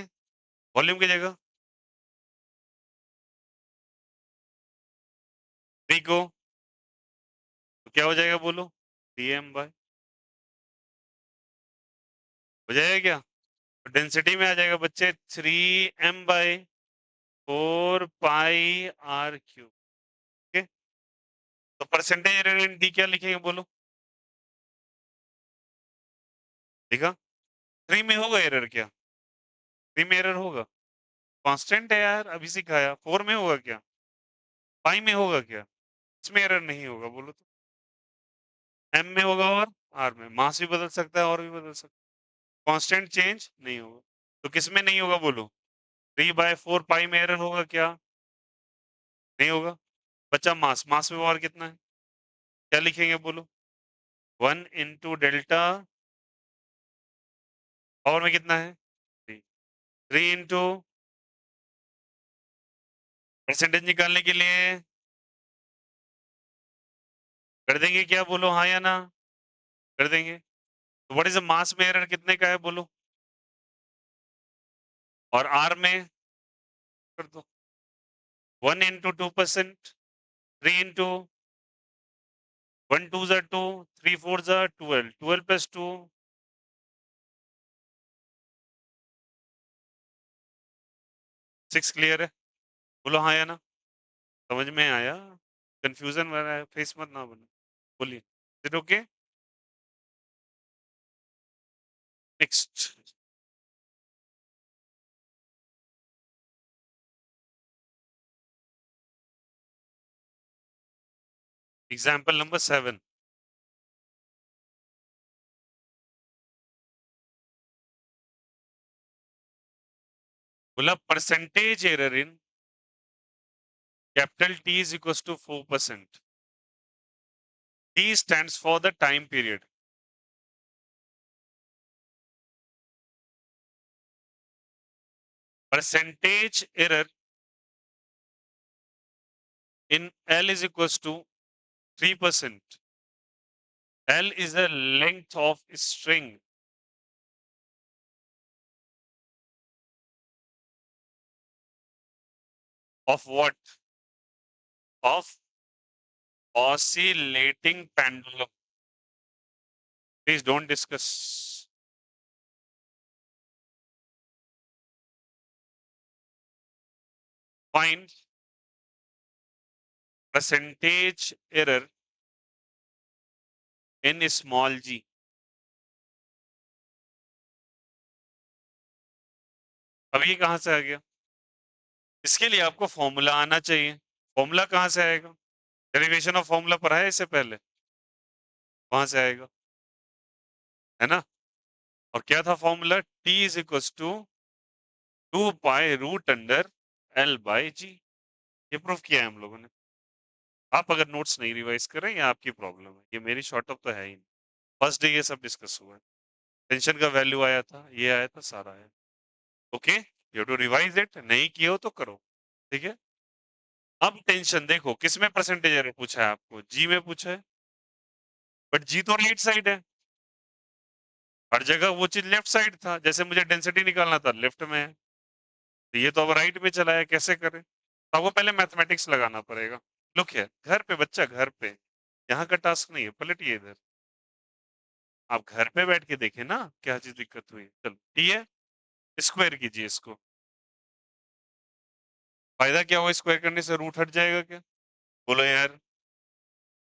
Speaker 1: वॉल्यूम की जगह v को, तो क्या हो जाएगा बोलो? dm बाय, हो जाएगा क्या? डेंसिटी में आ जाएगा बच्चे 3m बाय 4 पाई r क्यूब। ठीक है, तो परसेंटेज एरर इन डी क्या लिखेंगे बोलो? देखा, 3 में होगा एरर क्या? 3 में एरर होगा? कांस्टेंट है यार, अभी सिखाया। 4 में होगा क्या? पाई में होगा क्या? इसमें एरर नहीं होगा बोलो तो। m में होगा और r में। मास भी बदल सकता है और भी बदल सकता है, कांस्टेंट चेंज नहीं होगा। तो किस में नहीं होगा बोलो? 3/4 पाई में एरर होगा क्या? नहीं होगा। बच्चा मास, मास में और कितना है? क्या लिखेंगे बोलो? 1 × डेल्टा, पावर में कितना है? 3। 3 × परसेंटेज निकालने के लिए कर देंगे क्या बोलो, हाँ या ना? कर देंगे। तो व्हाट इज द मास में एरर कितने का है बोलो? और आर में कर दो, 1 × 2%, 3 × 1 2 ज़ा 2, 3 4 ज़ा 12, 12 + 2 6। क्लियर है? बोलो हाँ या ना? समझ में आया? कंफ्यूजन हो रहा है, फेस मत ना बनो, बोलिए। It okay? Next, example number 7। बोला percentage error in capital T is equals to 4%. T stands for the time period. Percentage error in L is equals to 3%. L is the length of string of what? Of oscillating pendulum. Please don't discuss. Find percentage error in small g. अब ये कहाँ से आ गया? इसके लिए आपको formula आना चाहिए। फॉर्मूला कहाँ से आएगा? डेरिवेशन ऑफ फॉर्मूला पढ़ा है इससे पहले? वहां से आएगा, है ना? और क्या था formula? T is equal to 2 pi root under L/G। ये प्रूफ किया है हम लोगों ने। आप अगर नोट्स नहीं रिवाइज कर रहे हैं, ये आपकी प्रॉब्लम है, ये मेरी शॉर्ट अप तो है ही नहीं। फर्स्ट डे ये सब डिस्कस हुआ है। टेंशन का वैल्यू आया था, ये आया था, सारा आया। Okay, you to revise it, नहीं किए हो तो करो, ठीक है? अब टेंशन देखो, किस में परसेंटेज एरर पूछा है आपको? जी में पूछा है, बट जी तो राइट साइड है। हर जगह वो चीज लेफ्ट साइड था, जैसे मुझे डेंसिटी निकालना था लेफ्ट में है, तो ये तो अब राइट में चला है, कैसे करें? तो आपको पहले मैथमेटिक्स लगाना पड़ेगा। लुक है, घर पे बच्चा, घर पे, यहाँ का टास्क नहीं है, पलटिए इधर। आप घर पे बैठ के देखें ना क्या चीज दिक्कत हुई। चलो ठीक है, स्क्वायर कीजिए इसको। फायदा क्या हुआ स्क्वायर करने से? रूट हट जाएगा क्या? बोलो यार।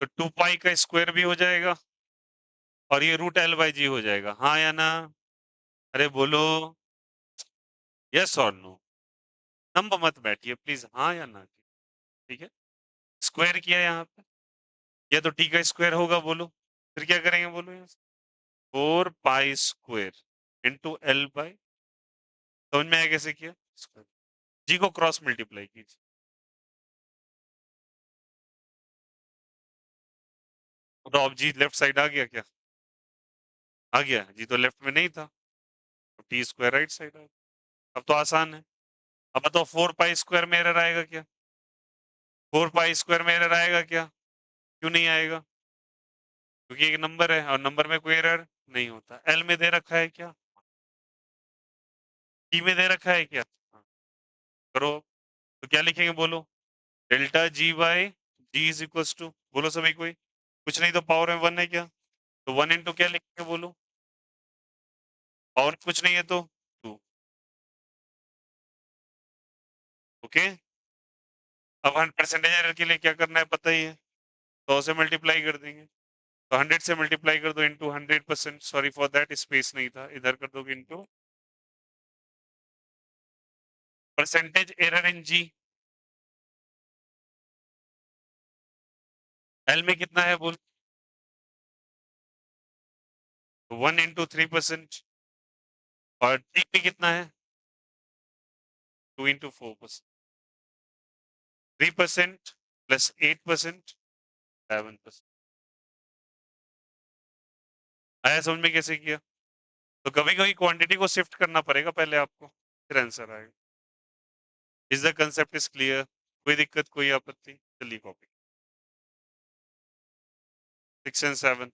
Speaker 1: तो 2 पाई का स्क्वायर भी हो जाएगा और ये √L/G हो जाएगा, हाँ या ना? अरे बोलो, यस और नो। नंबर मत बैठिए प्लीज, हाँ या ना? ठीक है, स्क्वायर किया यहाँ पे, या तो टी का स्क्वायर होगा, बोलो। फिर क्या करेंगे, बोलो यहाँ से। 4 पाई स्क्वायर इंटू L/, समझ में आया कैसे किया? स्क्वायर जी को क्रॉस मल्टीप्लाई कीजिए। तो अब जी लेफ्ट साइड आ गया क्या? आ गया, जी तो लेफ्ट में नहीं था, तो टी स्क्वायर राइट साइड आ गया। अब तो आसान है। अब बताओ 4 पाई स्क्वायर में एरर आएगा क्या? 4 पाई स्क्वायर में एरर आएगा क्या? क्यों नहीं आएगा? क्योंकि एक नंबर है और नंबर में कोई एरर नहीं होता। एल में दे रखा है क्या? टी में दे रखा है क्या? हाँ, करो। तो क्या लिखेंगे, बोलो। Delta G by G is equal to, बोलो सभी कोई। कुछ नहीं तो पावर में 1 है क्या? तो 1 इंटू क्या लिखेंगे, बोलो। पावर कुछ नहीं है तो 2। ओके, अब 100% एरर के लिए क्या करना है पता ही है, 100 से मल्टीप्लाई कर देंगे। तो 100 से मल्टीप्लाई कर दो into 100%, sorry for that, space नहीं था, इधर कर दोगे into percentage error in G. L में कितना है बोल? 1 इंटू 3%। और टी में कितना है? 2 इंटू 4%। 3% प्लस 8%, 11%। आया समझ में कैसे किया? तो कभी कभी क्वांटिटी को शिफ्ट करना पड़ेगा पहले आपको, फिर आंसर आएगा। Is the concept is clear? कोई दिक्कत, कोई आपत्ति? चलिए कॉपी 6 एंड 7।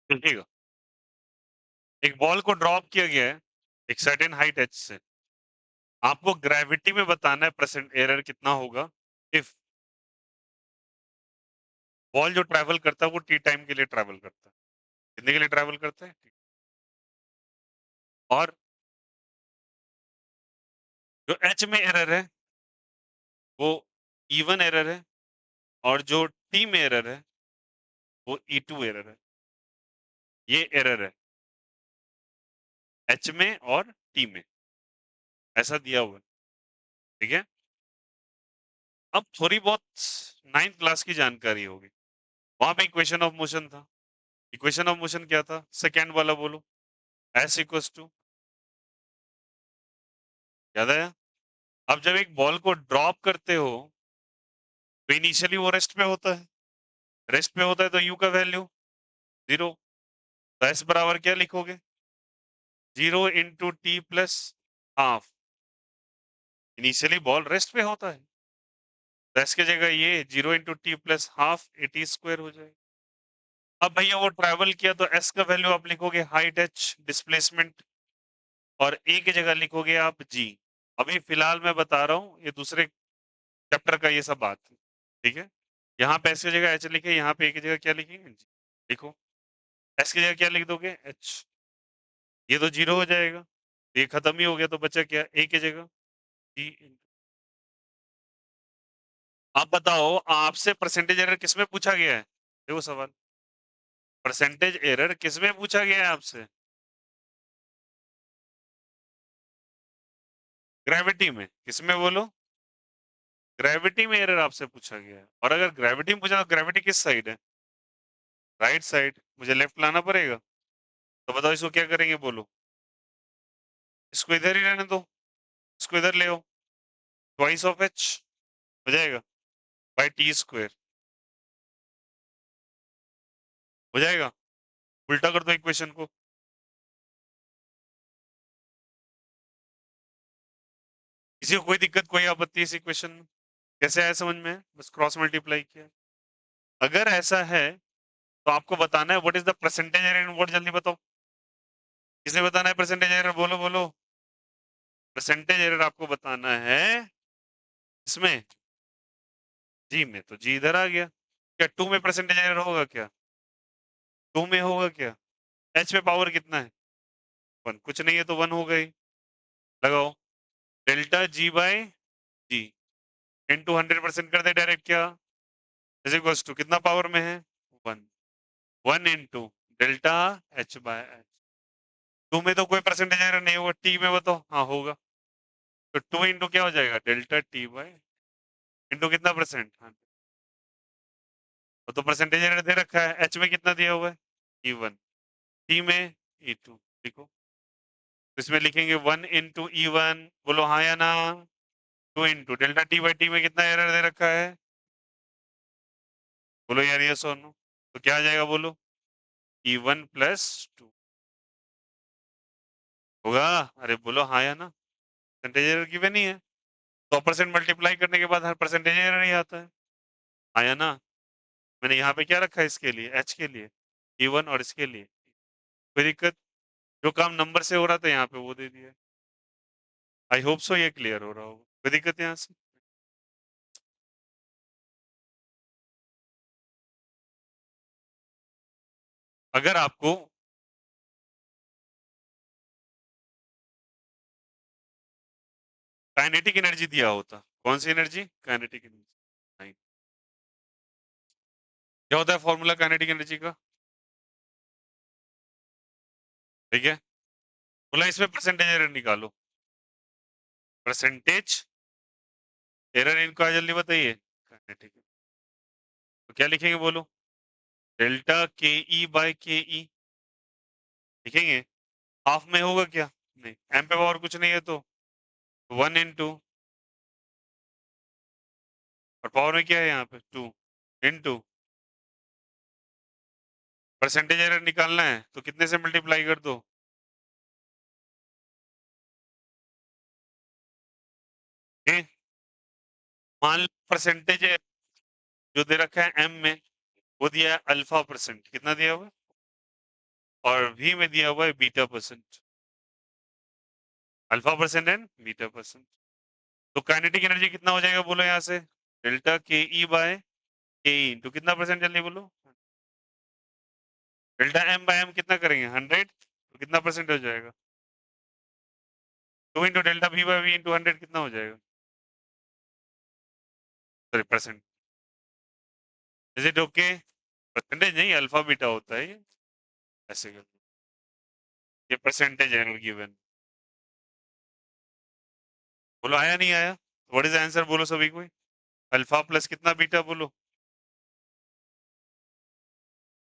Speaker 1: देखिएगा, एक बॉल को ड्रॉप किया गया है एक सर्टेन हाइट h से, आपको ग्रेविटी में बताना है परसेंट एरर कितना होगा इफ बॉल जो ट्रैवल करता है वो टी टाइम के लिए ट्रैवल करता है, कितने के लिए ट्रैवल करता है, और जो h में एरर है वो E1 एरर है, और जो टी में एरर है वो E2 एरर है। ये एरर है h में और t में, ऐसा दिया हुआ है, ठीक है। अब थोड़ी बहुत 9th क्लास की जानकारी होगी, वहां पे इक्वेशन ऑफ मोशन था। इक्वेशन ऑफ मोशन क्या था, सेकेंड वाला बोलो, s इक्वल्स टू, याद आया। अब जब एक बॉल को ड्रॉप करते हो तो इनिशियली वो रेस्ट पे होता है, रेस्ट पे होता है तो u का वैल्यू 0, तो s बराबर क्या लिखोगे, 0 into T plus half, initially ball rest पे होता है, तो s की जगह ये 0 into T plus half eighty square हो जाएगा। अब भैया वो ट्रैवल किया तो s का वैल्यू आप लिखोगे हाइट h डिस्प्लेसमेंट, और a की जगह लिखोगे आप g। अभी फिलहाल मैं बता रहा हूँ ये दूसरे चैप्टर का ये सब बात है, ठीक है। यहाँ पे s की जगह h लिखे, यहाँ पे a की जगह क्या लिखेंगे, g लिखो। s की जगह क्या लिख दोगे, h, ये तो 0 हो जाएगा, ये खत्म ही हो गया, तो बचा क्या, a की जगह g। आप बताओ आपसे परसेंटेज एरर किसमें पूछा गया है, देखो सवाल, परसेंटेज एरर किसमें पूछा गया है आपसे, ग्रेविटी में, किसमें बोलो, ग्रेविटी में एरर आपसे पूछा गया है। और अगर ग्रेविटी में पूछा तो ग्रेविटी किस साइड है, राइट साइड, मुझे लेफ्ट लाना पड़ेगा, तो बताओ इसको क्या करेंगे बोलो, इसको इधर ही रहने दो, इसको इधर ले आओ, ट्वाइस ऑफ एच हो जाएगा बाई टी स्क्वायर, हो जाएगा। उल्टा कर दो इक्वेशन को, किसी को कोई दिक्कत कोई आपत्ति इस इक्वेशन में, कैसे आया समझ में, बस क्रॉस मल्टीप्लाई किया। अगर ऐसा है तो आपको बताना है what is the percentage error in what, जल्दी बताओ, किसने बताना है परसेंटेज एरर, बोलो बोलो, परसेंटेज एरर आपको बताना है इसमें, जी में, तो जी इधर आ गया। क्या टू में परसेंटेज एरर होगा क्या, टू में होगा क्या, एच पे पावर कितना है, वन, कुछ नहीं है तो वन हो गई, लगाओ, delta G by G into 100% कर दे डायरेक्ट, क्या इज इक्वल्स टू कितना पावर में है, one, one into delta H by H. Two में तो कोई परसेंटेज एरर नहीं होगा, टी में बताओ, हाँ होगा, तो टू इंटू क्या हो जाएगा, डेल्टा टी बाय इंटू कितना परसेंट, हाँ, तो परसेंटेज एरर दे रखा है, एच में कितना दिया हुआ है, ई वन, टी में ई टू, देखो, तो इसमें लिखेंगे वन इंटू ई वन, बोलो हाँ या ना, two into delta T by T में कितना एरर दे रखा है, बोलो यार ये सोनो, तो क्या आ जाएगा बोलो, ई वन प्लस टू होगा, अरे बोलो हाँ या ना, परसेंटेज एरर की भी नहीं है, 100% मल्टीप्लाई करने के बाद हर परसेंटेज एरर नहीं आता है, हाँ या ना। मैंने यहाँ पे क्या रखा है इसके लिए, एच के लिए ई वन, और इसके लिए कोई दिक्कत, जो काम नंबर से हो रहा था यहाँ पे वो दे दिया, आई होप सो ये क्लियर हो रहा होगा, कोई दिक्कत यहाँ से। अगर आपको काइनेटिक एनर्जी दिया होता, कौन सी एनर्जी, काइनेटिक एनर्जी, क्या होता है फॉर्मूला काइनेटिक एनर्जी का, ठीक है, बोला इसमें परसेंटेज एरर निकालो, परसेंटेज एरर इनका जल्दी बताइए, काइनेटिक, तो क्या लिखेंगे बोलो, डेल्टा के ई बाय के ई लिखेंगे, हाफ में होगा क्या, नहीं, एम पे पावर कुछ नहीं है तो वन इंटू, और पावर में क्या है यहाँ पे टू इंटू, परसेंटेज एरर निकालना है तो कितने से मल्टीप्लाई कर दो, मान लो परसेंटेज जो दे रखा है एम में, वो दिया है अल्फा परसेंट, कितना दिया हुआ है, और v में दिया हुआ है beta percent, alpha percent and beta percent. तो काइनेटिक एनर्जी कितना हो जाएगा बोलो यहाँ से, डेल्टा के ई बाय के ई इंटू कितना परसेंट, जल्दी बोलो। डेल्टा एम बाय एम कितना करेंगे 100, तो कितना परसेंट हो जाएगा, 2 into delta V by V into 100 कितना हो जाएगा, sorry percent. Is it okay? Percentage नहीं, अल्फा बीटा होता है ये, ऐसे कर, ये परसेंटेज है गिवन। बोलो आया नहीं आया, व्हाट इज आंसर बोलो सभी को, अल्फा प्लस कितना बीटा बोलो।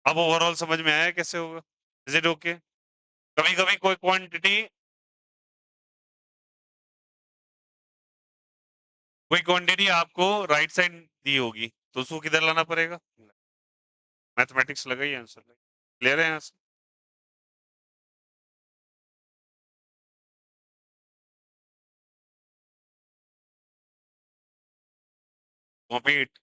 Speaker 1: अब ओवरऑल समझ में आया कैसे होगा, इज इट ओके? कभी कभी कोई क्वांटिटी आपको राइट साइड दी होगी तो उसको किधर लाना पड़ेगा, मैथमेटिक्स लगा ही आंसर, क्लियर है यहाँ से? कॉम्पीट,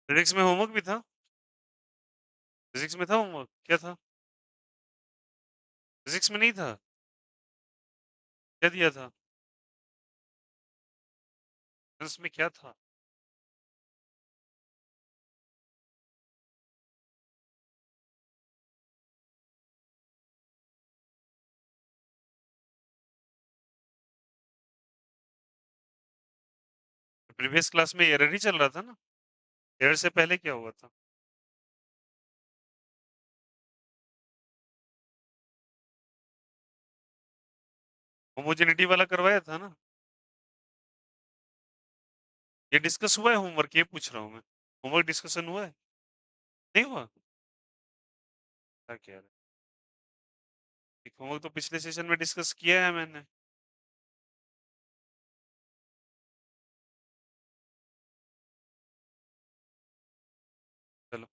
Speaker 1: फिजिक्स में होमवर्क भी था, फिजिक्स में था होमवर्क, क्या था, फिजिक्स में नहीं था, क्या दिया था, इसमें क्या था? प्रीवियस क्लास में एरर ही चल रहा था ना, एरर से पहले क्या हुआ था? होमोजेनिटी वाला करवाया था ना, ये डिस्कस हुआ है होमवर्क, ये पूछ रहा हूँ मैं, होमवर्क डिस्कशन हुआ है, नहीं हुआ? क्या कह रहे, होमवर्क तो पिछले सेशन में डिस्कस किया है मैंने। चलो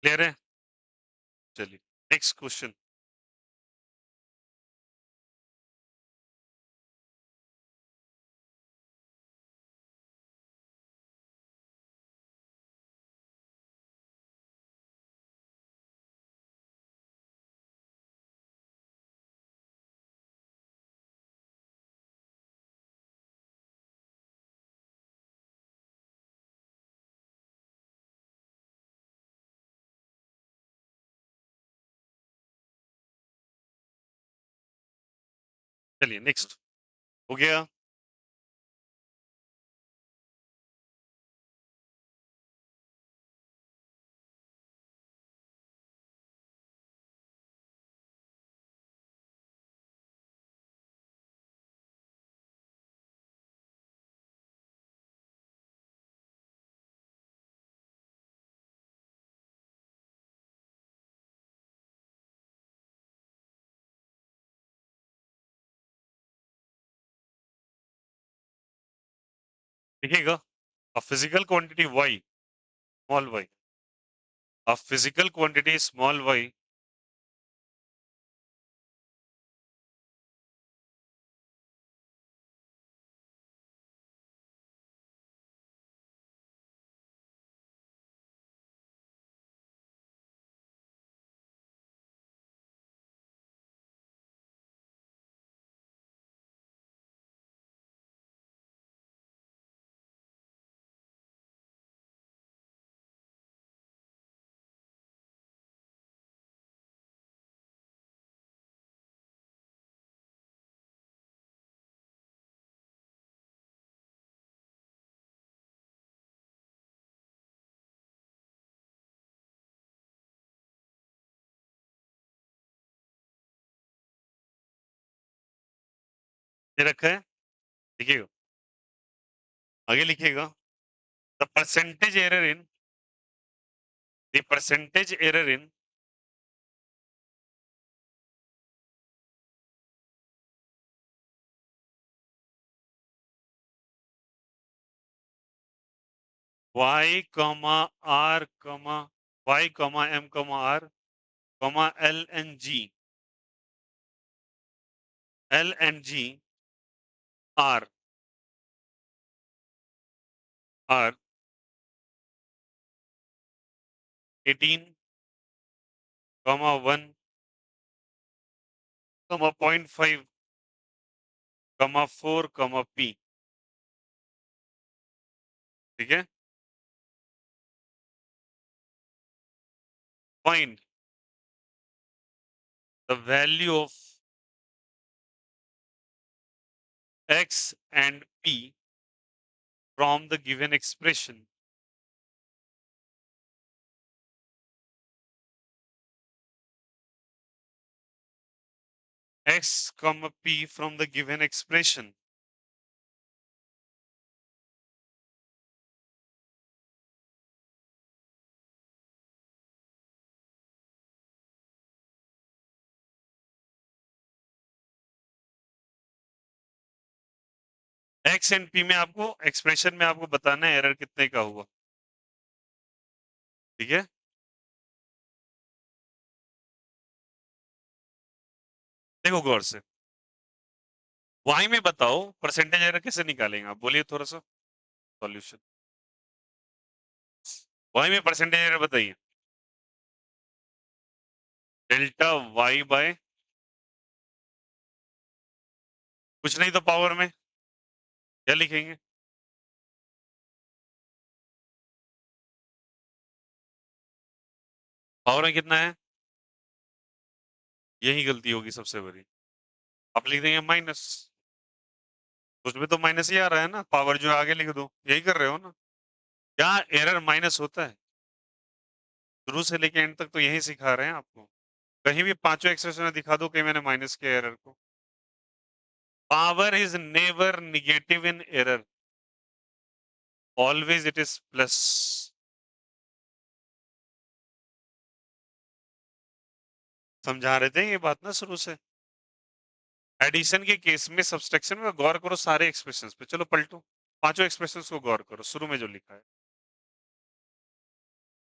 Speaker 1: क्लियर है, चलिए नेक्स्ट क्वेश्चन। चलिए नेक्स्ट हो गया। देखिएगा, a physical quantity y, small y, a physical quantity small y ये रखा है, देखिएगा आगे लिखिएगा, the percentage error in the percentage error in y comma r comma y comma m comma r comma l and g r r 18 comma 1 comma 0.5 comma 4 comma p, ठीक है। Find the value of x and p from the given expression. X comma p from the given expression. X and P में आपको expression में आपको बताना है error कितने का हुआ, ठीक है। देखो गौर से, वाई में बताओ परसेंटेज एरर कैसे निकालेंगे आप, बोलिए थोड़ा सा सॉल्यूशन। वाई में परसेंटेज एरर बताइए, डेल्टा वाई बाय कुछ नहीं तो पावर में क्या लिखेंगे, पावर में कितना है, यही गलती होगी सबसे बड़ी, आप लिख देंगे माइनस, उसमें तो माइनस ही आ रहा है ना, पावर जो आगे लिख दो, यही कर रहे हो ना। क्या एरर माइनस होता है, शुरू से लेके एंड तक तो यही सिखा रहे हैं आपको, कहीं भी पांचों एक्सप्रेशन में दिखा दो कि मैंने माइनस किया एरर को। Power is never negative in error, always it is plus. समझा रहे थे ये बात ना शुरू से। एडिशन के केस में सब्सट्रैक्शन में गौर करो सारे एक्सप्रेशंस पे, चलो पलटो पांचों एक्सप्रेशंस को गौर करो, शुरू में जो लिखा है,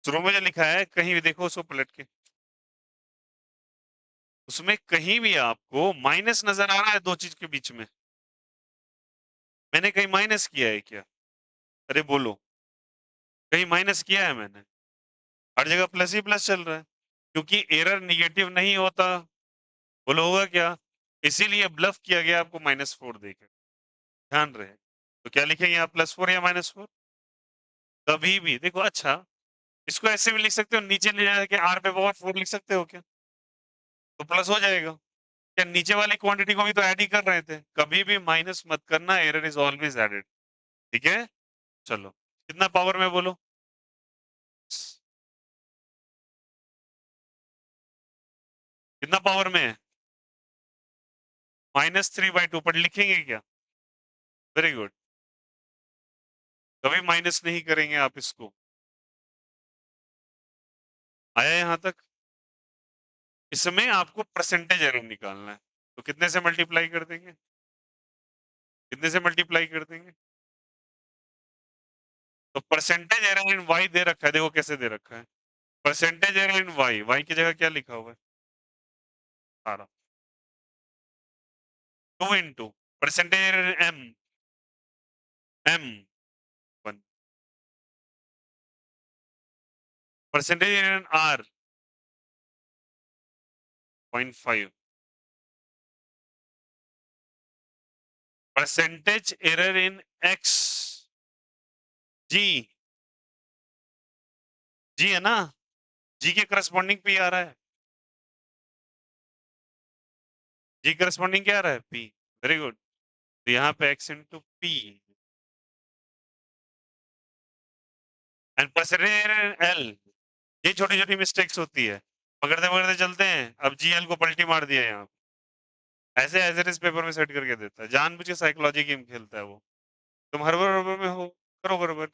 Speaker 1: शुरू में जो लिखा है कहीं भी देखो उसको पलट के, उसमें कहीं भी आपको माइनस नजर आ रहा है दो चीज के बीच में, मैंने कहीं माइनस किया है क्या, अरे बोलो, कहीं माइनस किया है मैंने, हर जगह प्लस ही प्लस चल रहा है, क्योंकि एरर निगेटिव नहीं होता, बोलो होगा क्या, इसीलिए ब्लफ किया गया आपको -4 देकर, ध्यान रहे। तो क्या लिखेंगे आप, +4 या -4, कभी भी देखो। अच्छा, इसको ऐसे भी लिख सकते हो, नीचे ले जाके आर पे पावर 4 लिख सकते हो क्या, तो प्लस हो जाएगा, क्या नीचे वाली क्वांटिटी को भी तो ऐड ही कर रहे थे, कभी भी माइनस मत करना, एरर इज ऑलवेज एडेड। ठीक है, चलो कितना पावर में बोलो, कितना पावर में है, -3/2, पर लिखेंगे क्या, वेरी गुड, कभी माइनस नहीं करेंगे आप इसको। आया यहां तक, इसमें आपको परसेंटेज एरर निकालना है, तो कितने से मल्टीप्लाई कर देंगे, कितने से मल्टीप्लाई कर देंगे, तो परसेंटेज एरर इन वाई दे रखा है, देखो कैसे दे रखा है, percentage error in Y, Y की जगह क्या लिखा हुआ है, 18, 2 into percentage error M, M 1, percentage error R 0.5, percentage error in X, G, G है ना, जी के करस्पॉन्डिंग पी आ रहा है, जी करस्पॉन्डिंग क्या आ रहा है, पी, वेरी गुड, तो यहाँ पे x into P and percentage L, ये छोटी छोटी मिस्टेक्स होती है, पकड़ते पकड़ते चलते हैं, अब जी एल को पलटी मार दिया यहाँ, ऐसे एज इट इज पेपर में सेट करके देता है, जानबूझ के साइकोलॉजी गेम खेलता है वो, तुम हड़बड़ हड़बड़ में हो, करो गड़बड़,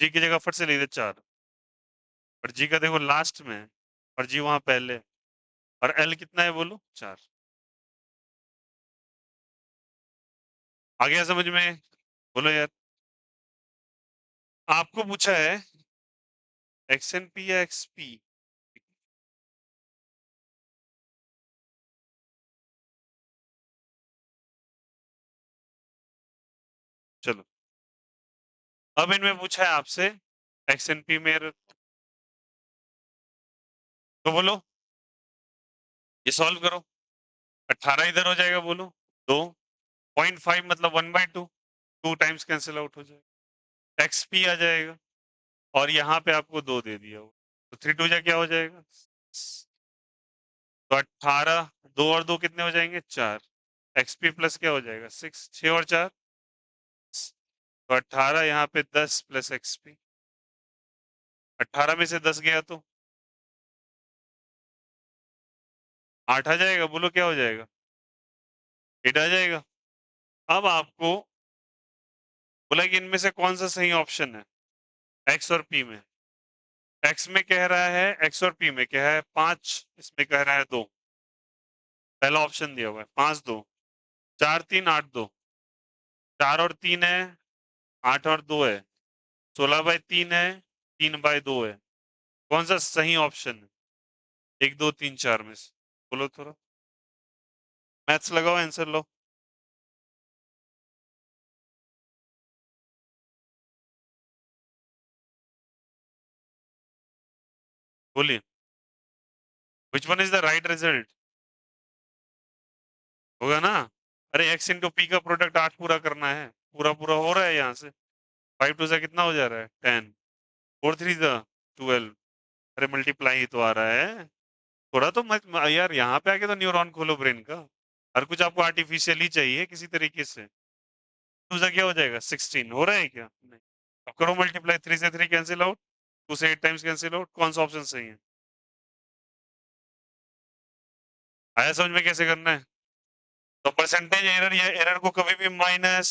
Speaker 1: जी की जगह फट से ले दे 4, और जी का देखो लास्ट में है, और जी वहां पहले, और एल कितना है बोलो, 4, आ गया समझ में, बोलो यार, आपको पूछा है एक्स एन पी या एक्स पी, चलो अब इनमें पूछा है आपसे एक्स एन पी में, तो बोलो ये सॉल्व करो, 18 इधर हो जाएगा बोलो, 2, 0.5 मतलब 1/2, 2 टाइम्स कैंसिल आउट हो जाएगा, एक्स पी आ जाएगा, और यहाँ पे आपको 2 दे दिया हो, तो 3 2 जा क्या हो जाएगा, तो 18, 2 और 2 कितने हो जाएंगे, 4, एक्सपी प्लस क्या हो जाएगा, 6, 6 और 4, तो 18 यहाँ पे 10 प्लस एक्सपी, 18 में से 10 गया तो 8 आ जाएगा, बोलो क्या हो जाएगा, 8 आ जाएगा। अब आपको बोला कि इनमें से कौन सा सही ऑप्शन है, एक्स और पी में, एक्स में कह रहा है, एक्स और पी में क्या है 5, इसमें कह रहा है 2, पहला ऑप्शन दिया हुआ है 5 2, 4 3 8 2, 4 और 3 है, 8 और 2 है, 16/3 है, 3/2 है, कौन सा सही ऑप्शन है, 1 2 3 4 में से बोलो, थोड़ा मैथ्स लगाओ, आंसर लो, बोलिए, which one is the right result, होगा ना, अरे एक्स इंटू पी का प्रोडक्ट 8 पूरा करना है, पूरा पूरा हो रहा है यहाँ से, 5 2 से कितना हो जा रहा है 10, 4 3 12, अरे मल्टीप्लाई ही तो आ रहा है, थोड़ा तो मत यार, यहाँ पे आके तो न्यूरॉन खोलो ब्रेन का, हर कुछ आपको आर्टिफिशियल ही चाहिए किसी तरीके से, 2 से क्या हो जाएगा 16, हो रहा है क्या, नहीं, अब करो मल्टीप्लाई, 3 से 3 कैंसिल आउट, 2 से 8 टाइम्स कैंसिल आउट, कौन सा ऑप्शन सही है, आया समझ में कैसे करना है, तो परसेंटेज एरर या एरर को कभी भी माइनस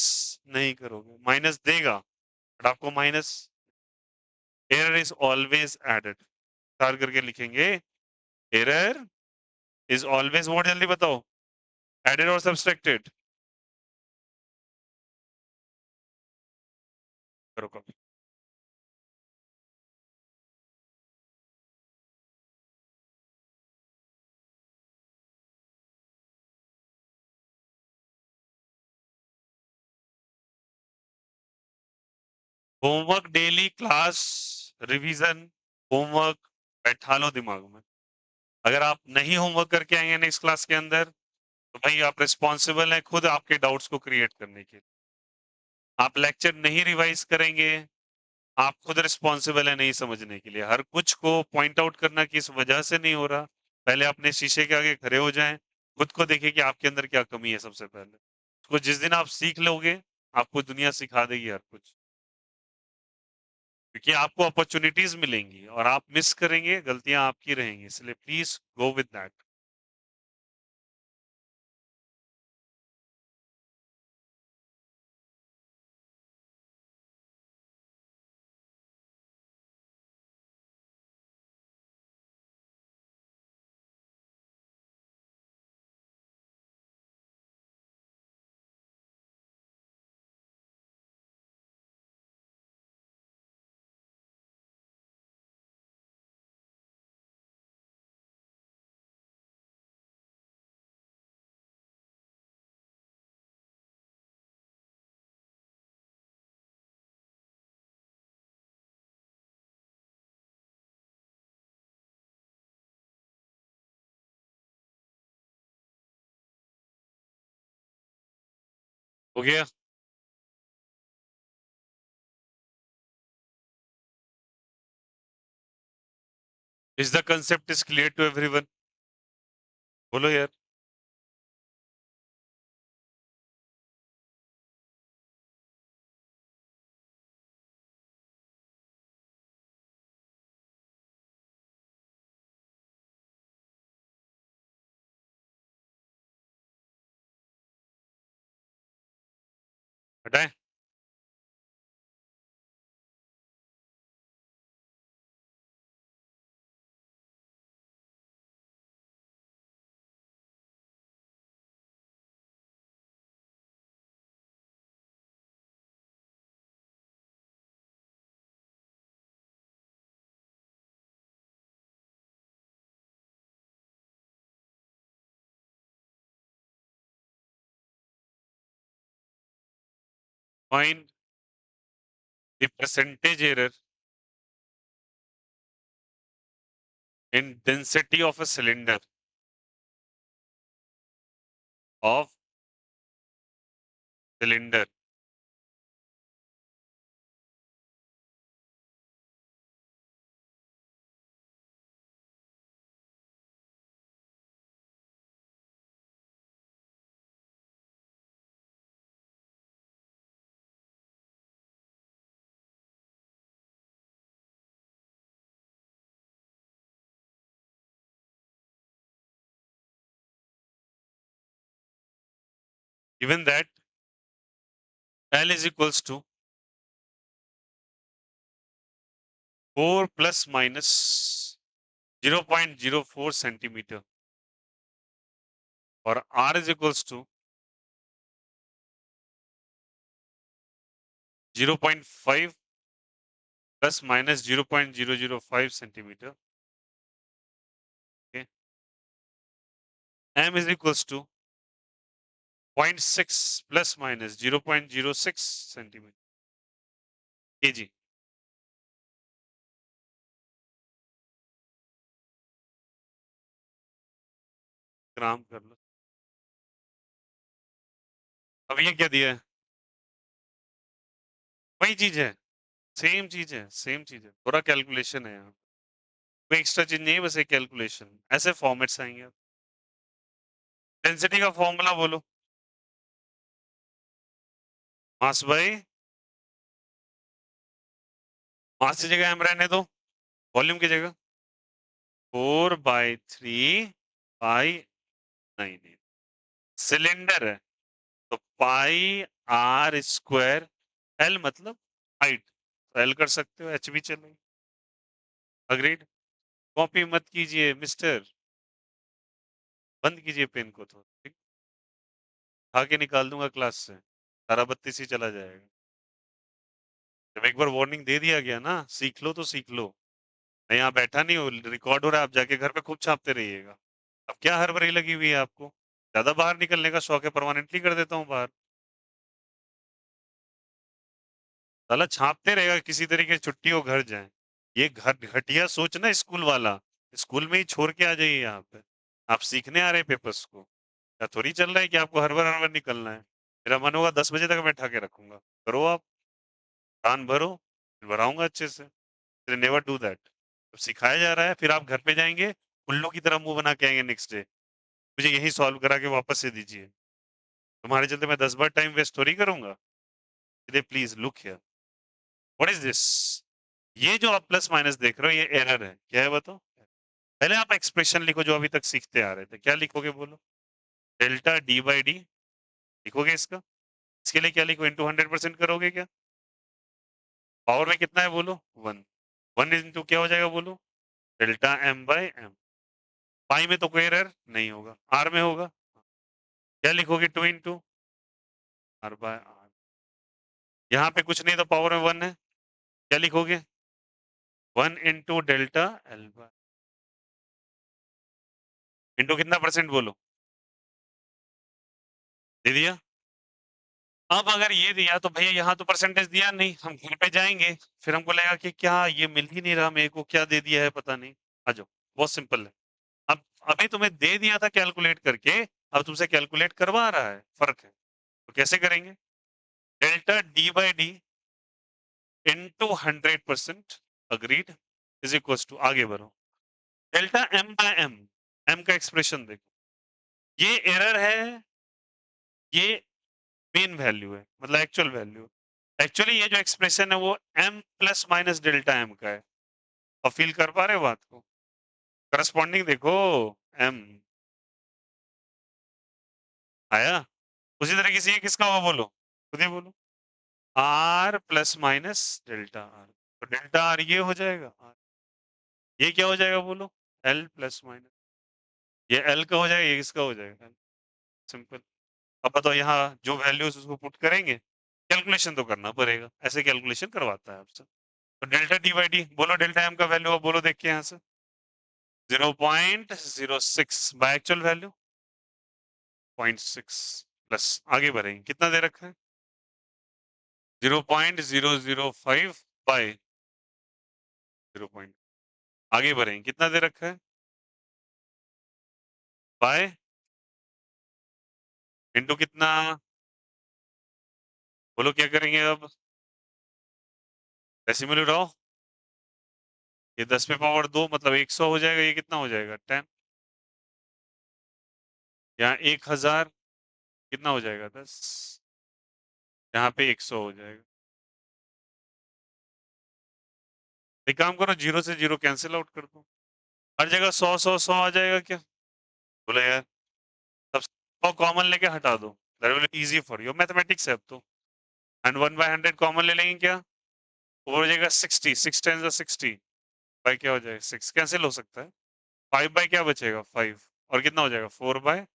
Speaker 1: नहीं करोगे, माइनस देगा बट आपको minus, error is always added, star करके लिखेंगे, एरर इज ऑलवेज व्हाट, जल्दी बताओ, एडेड और सब्सट्रैक्टेड, करो करो, homework daily class revision, homework बैठा लो दिमाग में, अगर आप नहीं होमवर्क करके आएंगे नेक्स्ट क्लास के अंदर, तो भाई आप रिस्पॉन्सिबल हैं खुद आपके डाउट्स को क्रिएट करने के, आप लेक्चर नहीं रिवाइज करेंगे, आप खुद रिस्पॉन्सिबल है नहीं समझने के लिए, हर कुछ को पॉइंट आउट करना किस वजह से नहीं हो रहा, पहले अपने शीशे के आगे खड़े हो जाएं, खुद को देखिए कि आपके अंदर क्या कमी है सबसे पहले। उसको जिस दिन आप सीख लोगे, आपको दुनिया सिखा देगी हर कुछ। क्योंकि आपको अपॉर्च्युनिटीज़ मिलेंगी और आप मिस करेंगे, गलतियाँ आपकी रहेंगी। इसलिए प्लीज़ गो विद दैट। हो गया? Is the concept is clear to everyone? बोलो यार। हटाएँ? Find the percentage error in density of a cylinder of cylinder given that L is equals to 4 plus minus 0.04 centimeter और R is equals to 0.5 plus minus 0.005 centimeter. Okay. M is equals to 0.6 plus minus 0.06 centimeter kg. ग्राम कर लो। अब ये क्या दिया है? वही चीज है, सेम चीज है, सेम चीज है। थोड़ा कैलकुलेशन है यहाँ, कोई एक्स्ट्रा चीज नहीं है, बस एक कैलकुलेशन। ऐसे फॉर्मेट्स आएंगे। डेंसिटी का फॉर्मूला बोलो। मास बाई मास की जगह एम रहने दो, वॉल्यूम की जगह 4/3 पाई 9। सिलेंडर है तो पाई आर स्क्वायर, एल मतलब हाइट, एल कर सकते हो, एच भी चलेगा। अग्रीड? कॉपी मत कीजिए मिस्टर, बंद कीजिए पेन को तो, ठीक? आके निकाल दूंगा क्लास से, सारा 32 ही चला जाएगा। जब एक बार वार्निंग दे दिया गया ना, सीख लो तो सीख लो। मैं यहाँ बैठा नहीं हूँ, रिकॉर्ड हो रहा है, आप जाके घर पे खूब छापते रहिएगा। अब क्या हड़बड़ी लगी हुई है आपको? ज्यादा बाहर निकलने का शौक है, परमानेंटली कर देता हूँ बाहर। साला छापते रहेगा, किसी तरीके से छुट्टी हो घर जाए। ये घर घटिया सोच ना स्कूल वाला, स्कूल में ही छोड़ के आ जाइए यहाँ पे। आप सीखने आ रहे हैं पेपर्स को, या थोड़ी चल रहा है कि आपको हर बार निकलना है। मेरा मन होगा 10 बजे तक बैठा के रखूंगा, करो आप, कान भरो, फिर भराऊंगा अच्छे से। Never do that. सिखाया जा रहा है, फिर आप घर पे जाएंगे उल्लू की तरह मुंह बना के आएंगे नेक्स्ट डे। मुझे यही सॉल्व करा के वापस से दीजिए। तुम्हारे चलते मैं 10 बार टाइम वेस्ट थोड़ी करूंगा। Please look here, what is this? ये जो आप प्लस माइनस देख रहे हो ये एरर है, क्या है बताओ? पहले आप एक्सप्रेशन लिखो जो अभी तक सीखते आ रहे थे, क्या लिखोगे बोलो? डेल्टा डी बाई डी लिखोगे इसका? इसके लिए क्या लिखो, इंटू 100% करोगे क्या? पावर में कितना है बोलो? 1। 1 इंटू क्या हो जाएगा बोलो? Delta M by M. Pi में तो कोई एरर नहीं होगा, आर में होगा। क्या लिखोगे? 2 इंटू आर बाय आर। यहाँ पे कुछ नहीं तो पावर में 1 है, क्या लिखोगे? 1 into delta L by, into कितना परसेंट बोलो? दे दिया। अब अगर ये दिया तो भैया यहाँ तो परसेंटेज दिया नहीं, हम घर पे जाएंगे, फिर हमको लगेगा कि क्या ये मिल ही नहीं रहा मेरे को, क्या दे दिया है पता नहीं। आ जाओ, बहुत सिंपल है। अब अभी तुम्हें दे दिया था कैलकुलेट करके, अब तुमसे कैलकुलेट करवा रहा है, फर्क है। तो कैसे करेंगे? Delta D by D into 100%, agreed, is equal to, आगे बढ़ो, delta M by M. M का एक्सप्रेशन देखो, ये एरर है, ये मेन वैल्यू है, मतलब एक्चुअल वैल्यू। एक्चुअली ये जो एक्सप्रेशन है वो m plus minus delta m का है। अब फील कर पा रहे हो बात को? करस्पॉन्डिंग देखो, m आया। उसी तरीके से ये किसका हुआ बोलो, खुद ही बोलो। r plus minus delta r, तो डेल्टा r ये हो जाएगा r। ये क्या हो जाएगा बोलो? l प्लस माइनस, ये l का हो जाएगा, ये किसका हो जाएगा? सिंपल। अब बताओ यहाँ जो वैल्यूज उसको पुट करेंगे, कैलकुलेशन तो करना पड़ेगा, ऐसे कैलकुलेशन करवाता है आपसे। तो डेल्टा डी बाई डी बोलो, डेल्टा एम का वैल्यू अब बोलो, देख के यहाँ से 0.06 बाय एक्चुअल वैल्यू 0.6, प्लस आगे बढ़ेंगे, कितना दे रखा है? 0.005 बाय 0. आगे बढ़ेंगे, कितना दे रखा है? बाय इंटू कितना, बोलो क्या करेंगे अब? डेसिमल उड़ाओ, ये 10 पे पावर 2 मतलब 100 हो जाएगा, ये कितना हो जाएगा? 10। यहाँ 1000 कितना हो जाएगा? 10। यहाँ पे 100 हो जाएगा। एक काम करो, जीरो से जीरो कैंसिल आउट कर दो, हर जगह 100 100 100 आ जाएगा क्या? बोले यार, तब 100 कॉमन लेके हटा दो, that will be easy for you, mathematics है अब तो। एंड 1/100 कॉमन ले लेंगे क्या? वो हो जाएगा 60, 6 टेन 60 बाय क्या हो जाएगा? 6 कैंसिल हो सकता है। 5 बाय क्या बचेगा? 5, और कितना हो जाएगा? 4 बाय,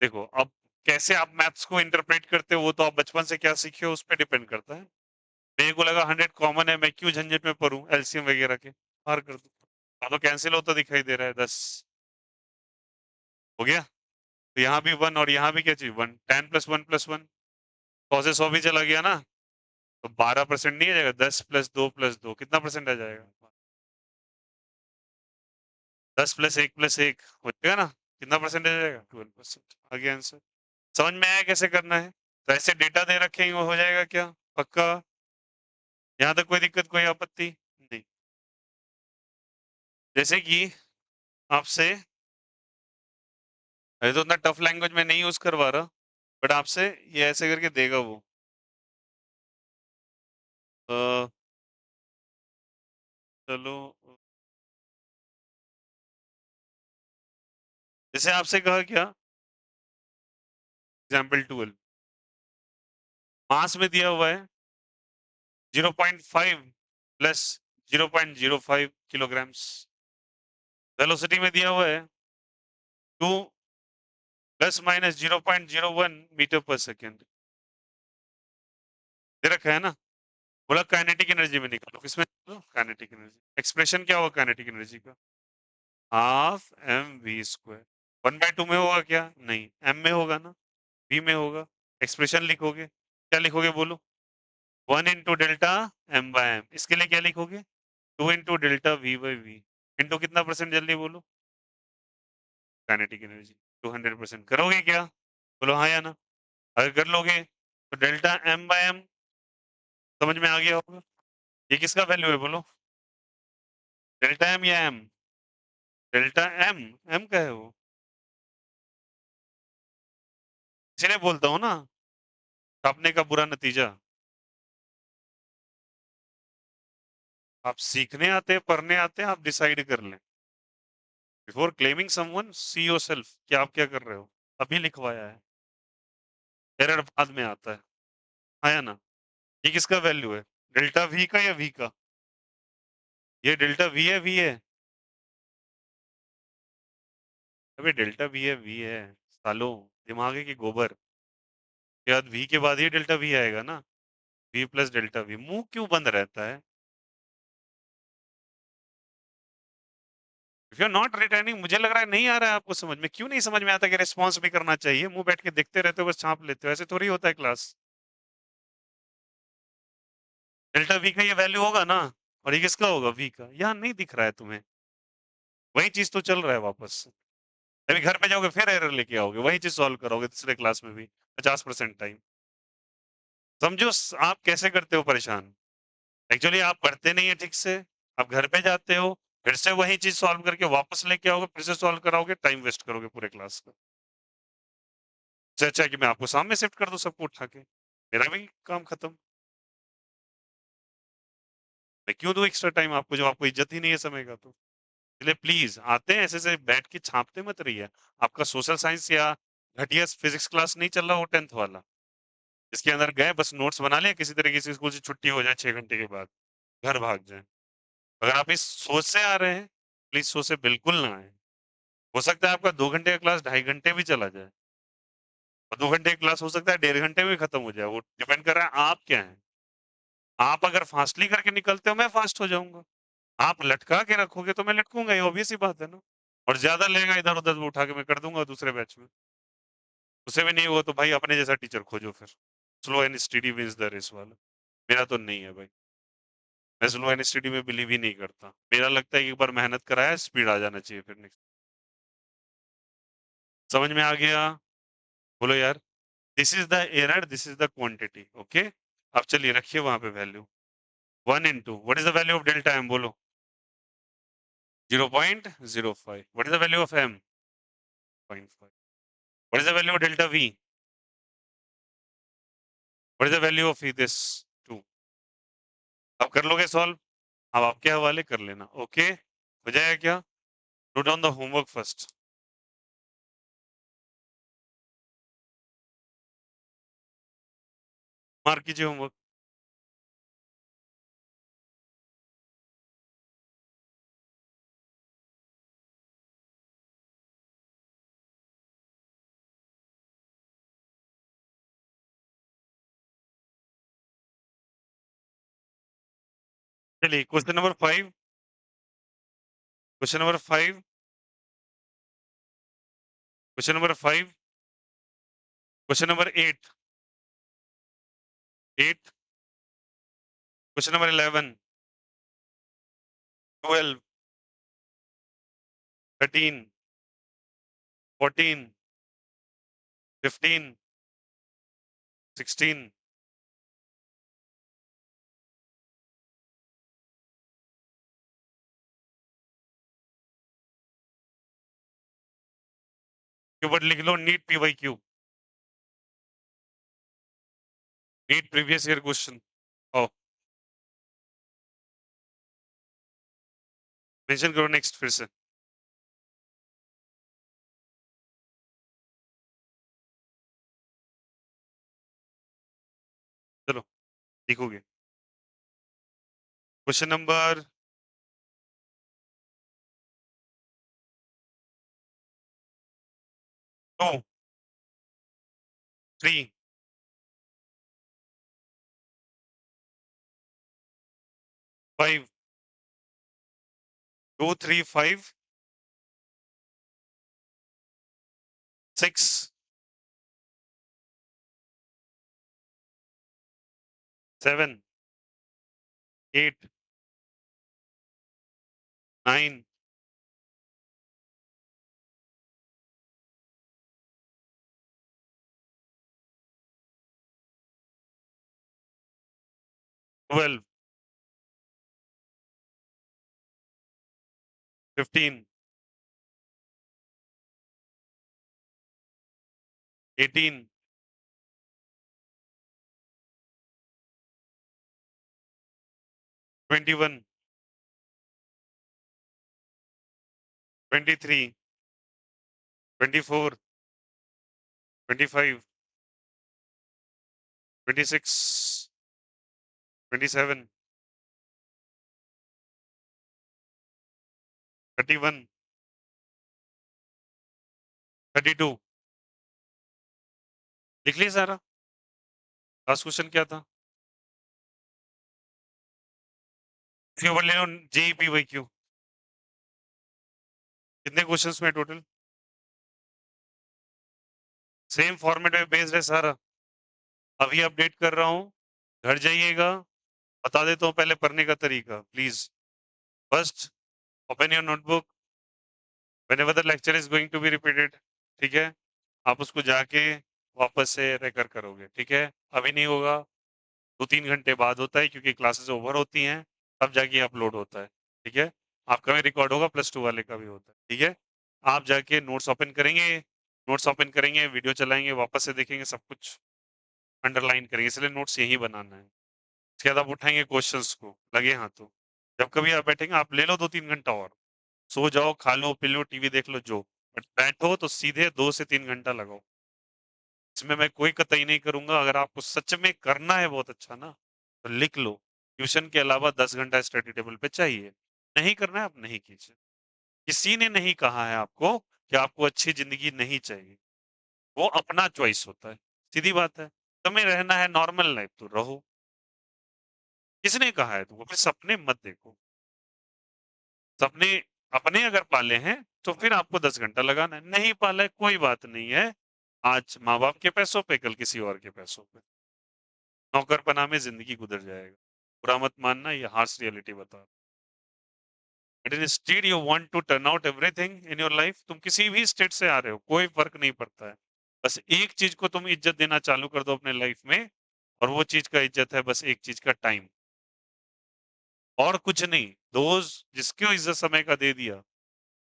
Speaker 1: देखो अब कैसे आप मैथ्स को इंटरप्रेट करते हो वो तो आप बचपन से क्या सीखे हो उस पर डिपेंड करता है। मेरे को लगा 100 कॉमन है, मैं क्यों झंझट में पढूं एलसीएम वगैरह के, बाहर कर दूं। हाँ, तो कैंसिल होता दिखाई दे रहा है, 10 हो गया। तो यहाँ भी 1 और यहाँ भी क्या चीज 1, 10 प्लस 1 प्लस 1, 100 से 100 भी चला गया ना, तो 12% नहीं आ जाएगा? 10 प्लस 2 प्लस 2 कितना परसेंट आ जाएगा? 10 प्लस 1 हो जाएगा ना, कितना परसेंटेज आ जाएगा? 12%। आगे आंसर समझ में आया कैसे करना है? तो ऐसे डेटा दे रखे हैं, वो हो जाएगा क्या पक्का? यहाँ तक कोई दिक्कत, कोई आपत्ति नहीं? जैसे कि आपसे, अरे तो उतना टफ लैंग्वेज में नहीं यूज करवा रहा, बट आपसे ये ऐसे करके देगा वो। अ, चलो, जैसे आपसे कहा क्या, एग्जाम्पल 12, मास में दिया हुआ है 0.5 प्लस 0.05 किलोग्राम्स, वेलोसिटी में दिया हुआ है 2 प्लस माइनस 0.01 मीटर पर सेकेंड, दे रखा है ना। बोला काइनेटिक एनर्जी में निकालो, किसमें निकालो? Kinetic energy. एक्सप्रेशन क्या होगा काइनेटिक एनर्जी का? Half M V square. 1/2 में होगा क्या? नहीं, एम में होगा ना, वी में होगा। एक्सप्रेशन लिखोगे, क्या लिखोगे बोलो? 1 into delta M by M, इसके लिए क्या लिखोगे? 2 into delta V by V, into कितना परसेंट, जल्दी बोलो? Kinetic energy 200%। करोगे क्या? बोलो हाँ या ना। अगर कर लोगे तो डेल्टा एम बाय एम समझ में आ गया होगा। ये किसका वैल्यू है बोलो? डेल्टा एम या एम? डेल्टा एम, एम का है वो। इसीलिए बोलता हूँ ना, छापने का बुरा नतीजा। आप सीखने आते हैं, पढ़ने आते हैं, आप डिसाइड कर लें। Before claiming someone, see yourself कि आप क्या कर रहे हो। अभी लिखवाया है, एरर बाद में आता है। आया ना? ये किसका वैल्यू है? डेल्टा वी का या वी का? ये डेल्टा वी है, वी है। अबे डेल्टा वी है, वी है। सालों, दिमाग है कि गोबर? के बाद वी के बाद ही डेल्टा वी आएगा ना। वी प्लस डेल्टा वी, मुंह क्यों बंद रहता है? If you are not returning, मुझे लग रहा है नहीं आ रहा है आपको समझ में। क्यों नहीं समझ में आता कि रिस्पॉन्स भी करना चाहिए? मुंह बैठ के देखते रहते हो, बस छाप लेते हो। ऐसे थोड़ी होता है क्लास। डेल्टा वी का ये वैल्यू होगा ना, और ये किसका होगा? वी का। यहाँ नहीं दिख रहा है तुम्हें? वही चीज तो चल रहा है वापस। अभी घर पे जाओगे फिर एरर लेके आओगे, वही चीज सॉल्व करोगे तीसरे क्लास में भी 50% टाइम। समझो आप कैसे करते हो परेशान। एक्चुअली आप पढ़ते नहीं है ठीक से, आप घर पे जाते हो, फिर से वही चीज सॉल्व करके वापस लेके आओगे, फिर से सॉल्व कराओगे, टाइम वेस्ट करोगे पूरे क्लास का। इससे अच्छा है कि मैं आपको सामने शिफ्ट कर दूं सबको उठा के, मेरा भी काम खत्म। मैं क्यों दूं एक्स्ट्रा टाइम आपको, जब आपको इज्जत ही नहीं है समय का तो। इसलिए प्लीज आते हैं ऐसे से बैठ के छापते मत रहिए। आपका सोशल साइंस या घटिया फिजिक्स क्लास नहीं चल रहा वो 10th वाला, इसके अंदर गए बस नोट्स बना लिया, किसी तरीके से स्कूल से छुट्टी हो जाए 6 घंटे के बाद, घर भाग जाए। अगर आप इस सोच से आ रहे हैं, प्लीज सोच से बिल्कुल ना आए। हो सकता है आपका 2 घंटे का क्लास 2.5 घंटे भी चला जाए, और 2 घंटे की क्लास हो सकता है 1.5 घंटे में खत्म हो जाए। वो डिपेंड कर रहा है आप क्या है। आप अगर फास्टली करके निकलते हो, मैं फास्ट हो जाऊंगा। आप लटका के रखोगे तो मैं लटकूंगा, ये ऑब्वियस ही बात है ना। और ज्यादा लेगा इधर उधर वो उठा के मैं कर दूंगा दूसरे बैच में। उससे भी नहीं हुआ तो भाई अपने जैसा टीचर खोजो फिर। Slow and study wins the race वाला। मेरा तो नहीं है भाई। मैं स्लो एंड स्टडी में बिलीव ही नहीं करता। मेरा लगता है कि एक बार मेहनत कराया, स्पीड आ जाना चाहिए फिर नेक्स्ट। समझ में आ गया? बोलो यार। This is the error, this is the quantity. Okay, अब चलिए रखिए वहां पे value 1 into what is the value of delta M, बोलो। 0.05। What is the value of M? 0.5। What is the value of delta V? What is the value of this 2? अब कर लोगे solve? अब आपके हवाले कर लेना। ओके, हो जाएगा क्या? Note down the homework first. Mark कीजिए होमवर्क। चलिए question number 5। Question number 5। Question number 5। Question number 8। 8। Question number 11। 12। 13। 14। 15। 16। Keyword लिख लो, NEET PY Q, NEET previous year question. Oh, mention करो नेक्स्ट फिर से। चलो लिखोगे। Question number 2, 3, 5। 2, 3, 5, 6, 7, 8, 9, 12, 15, 18, 21, 23, 24, 25, 26, 27, 31, 32। लिख लिया सारा? लास्ट क्वेश्चन क्या था? फेवर ले लो, जेई पीवाईक्यू। कितने क्वेश्चंस में टोटल? सेम फॉर्मेट में बेस्ड है सारा। अभी अपडेट कर रहा हूँ, घर जाइएगा, बता देता हूँ पहले पढ़ने का तरीका please. First, open your notebook, whenever the lecture is going to be repeated, ठीक है, आप उसको जाके वापस से रेकर करोगे, ठीक है। अभी नहीं होगा, 2-3 घंटे बाद होता है, क्योंकि क्लासेस ओवर होती हैं, तब जाके अपलोड होता है, ठीक है। आपका भी रिकॉर्ड होगा, +2 वाले का भी होता है, ठीक है। आप जाके नोट्स ओपन करेंगे, वीडियो चलाएंगे, वापस से देखेंगे, सब कुछ अंडरलाइन करेंगे, इसलिए नोट्स यही बनाना है। उसके बाद आप उठाएंगे क्वेश्चंस को, लगे हाथों। जब कभी आप बैठेंगे, आप ले लो 2-3 घंटा और, सो जाओ, खा लो, पी लो, टीवी देख लो, जो, बट बैठो तो सीधे 2 से 3 घंटा लगाओ। इसमें मैं कोई कतई नहीं करूंगा। अगर आपको सच में करना है बहुत अच्छा ना, तो लिख लो, ट्यूशन के अलावा 10 घंटा स्टडी टेबल पे चाहिए। नहीं करना है, आप नहीं कीजिए। किसी ने नहीं कहा है आपको कि आपको अच्छी जिंदगी नहीं चाहिए, वो अपना चॉइस होता है, सीधी बात है। तुम्हें रहना है नॉर्मल लाइफ तो रहो, किसने कहा है तुमको? फिर सपने मत देखो। सपने अपने अगर पाले हैं तो फिर आपको 10 घंटा लगाना है, नहीं पाला है कोई बात नहीं है। आज माँ बाप के पैसों पे, कल किसी और के पैसों पे, नौकरपना में जिंदगी गुजर जाएगा। बुरा मत मानना, ये हार्श रियलिटी बता। But instead you want to turn out everything in your life. तुम किसी भी स्टेट से आ रहे हो, कोई फर्क नहीं पड़ता है। बस एक चीज को तुम इज्जत देना चालू कर दो अपने लाइफ में, और वो चीज का इज्जत है बस एक चीज का, टाइम, और कुछ नहीं। दोस्त जिसको इज्जत समय का दे दिया,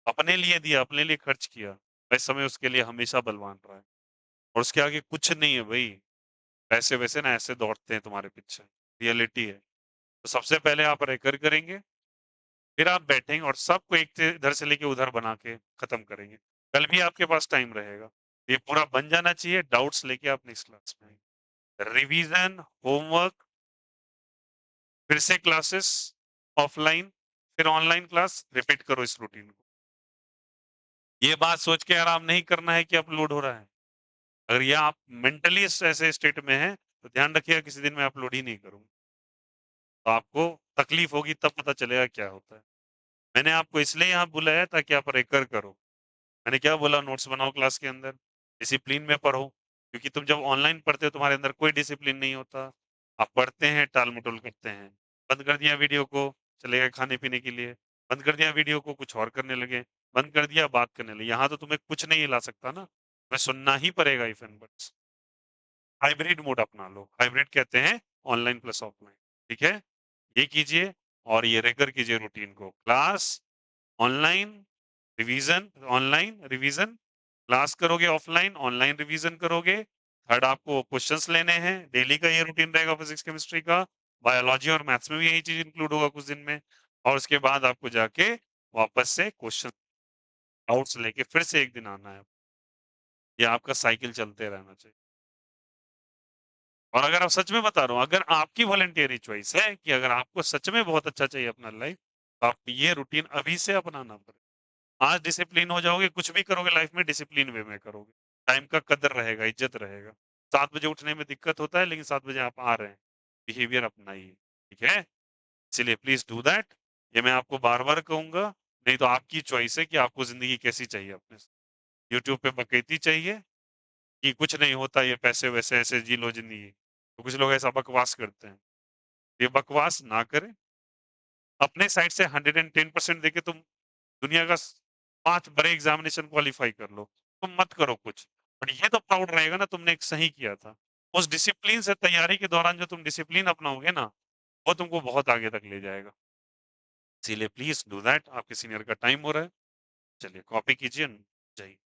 Speaker 1: अपने लिए दिया, अपने लिए खर्च किया, वैसे समय उसके लिए हमेशा बलवान रहा है। और उसके आगे कुछ नहीं है भाई। पैसे वैसे ना ऐसे दौड़ते हैं तुम्हारे पीछे, रियलिटी है। तो सबसे पहले आप रेकर करेंगे, फिर आप बैठेंगे और सबको एक से इधर से लेके उधर बना के खत्म करेंगे। कल भी आपके पास टाइम रहेगा, ये पूरा बन जाना चाहिए। डाउट्स लेके आप नेक्स्ट क्लास में रिवीजन, होमवर्क, फिर से क्लासेस ऑफलाइन, फिर ऑनलाइन क्लास, रिपीट करो इस रूटीन को। ये बात सोच के आराम नहीं करना है कि अपलोड हो रहा है। अगर ये आप मेंटली ऐसे स्टेट में हैं, तो ध्यान रखिएगा किसी दिन मैं अपलोड ही नहीं करूँगा। तो आपको तकलीफ होगी, तब पता चलेगा क्या होता है। मैंने आपको इसलिए यहाँ बुलाया ताकि आप रेकर करो। मैंने क्या बोला? नोट्स बनाओ क्लास के अंदर, डिसिप्लिन में पढ़ो, क्योंकि तुम जब ऑनलाइन पढ़ते हो तुम्हारे अंदर कोई डिसिप्लिन नहीं होता। आप पढ़ते हैं, टाल-मटोल करते हैं। बंद कर दिया वीडियो को, चले गए खाने-पीने के लिए। बंद कर दिया वीडियो को, कुछ और करने लगे। बंद कर दिया, बात करने लगे। यहाँ तो तुम्हें कुछ नहीं हिला सकता ना, तुम्हें सुनना ही पड़ेगा if and buts. Hybrid mode अपना लो। हाइब्रिड कहते हैं ऑनलाइन प्लस ऑफलाइन, ठीक है? ये कीजिए और ये रेगर कीजिए रूटीन को। Class online, revision online, revision class करोगे ऑफलाइन, ऑनलाइन रिवीजन करोगे। थर्ड, आपको क्वेश्चंस लेने हैं, डेली का ये रूटीन रहेगा फिजिक्स केमिस्ट्री का। बायोलॉजी और मैथ्स में भी यही चीज इंक्लूड होगा कुछ दिन में। और उसके बाद आपको जाके वापस से क्वेश्चन डाउट्स लेके फिर से एक दिन आना है। ये आपका साइकिल चलते रहना चाहिए। और अगर आप सच में बता रहा हूँ, अगर आपकी वॉलंटियरी चॉइस है कि अगर आपको सच में बहुत अच्छा चाहिए अपना लाइफ, तो आप ये रूटीन अभी से अपनाना पड़ेगा। आज डिसिप्लिन हो जाओगे, कुछ भी करोगे लाइफ में डिसिप्लिन वे में करोगे। टाइम का कदर रहेगा, इज्जत रहेगा। 7 बजे उठने में दिक्कत होता है, लेकिन 7 बजे आप आ रहे हैं, बिहेवियर अपनाइए, ठीक है। इसलिए प्लीज डू दैट। ये मैं आपको बार बार कहूंगा, नहीं तो आपकी चॉइस है कि आपको जिंदगी कैसी चाहिए। अपने यूट्यूब पे बकैती चाहिए कि कुछ नहीं होता, ये पैसे वैसे ऐसे जी लो जिंदगी, तो कुछ लोग ऐसा बकवास करते हैं। ये बकवास ना करें। अपने साइड से 110% देके तुम दुनिया का 5 बड़े एग्जामिनेशन क्वालीफाई कर लो, तुम मत करो कुछ, बट ये तो प्राउड रहेगा ना तुमने एक सही किया था। उस डिसिप्लिन से तैयारी के दौरान जो तुम डिसिप्लिन अपनाओगे ना, वो तुमको बहुत आगे तक ले जाएगा। इसीलिए प्लीज डू दैट। आपके सीनियर का टाइम हो रहा है, चलिए कॉपी कीजिए, जाइए।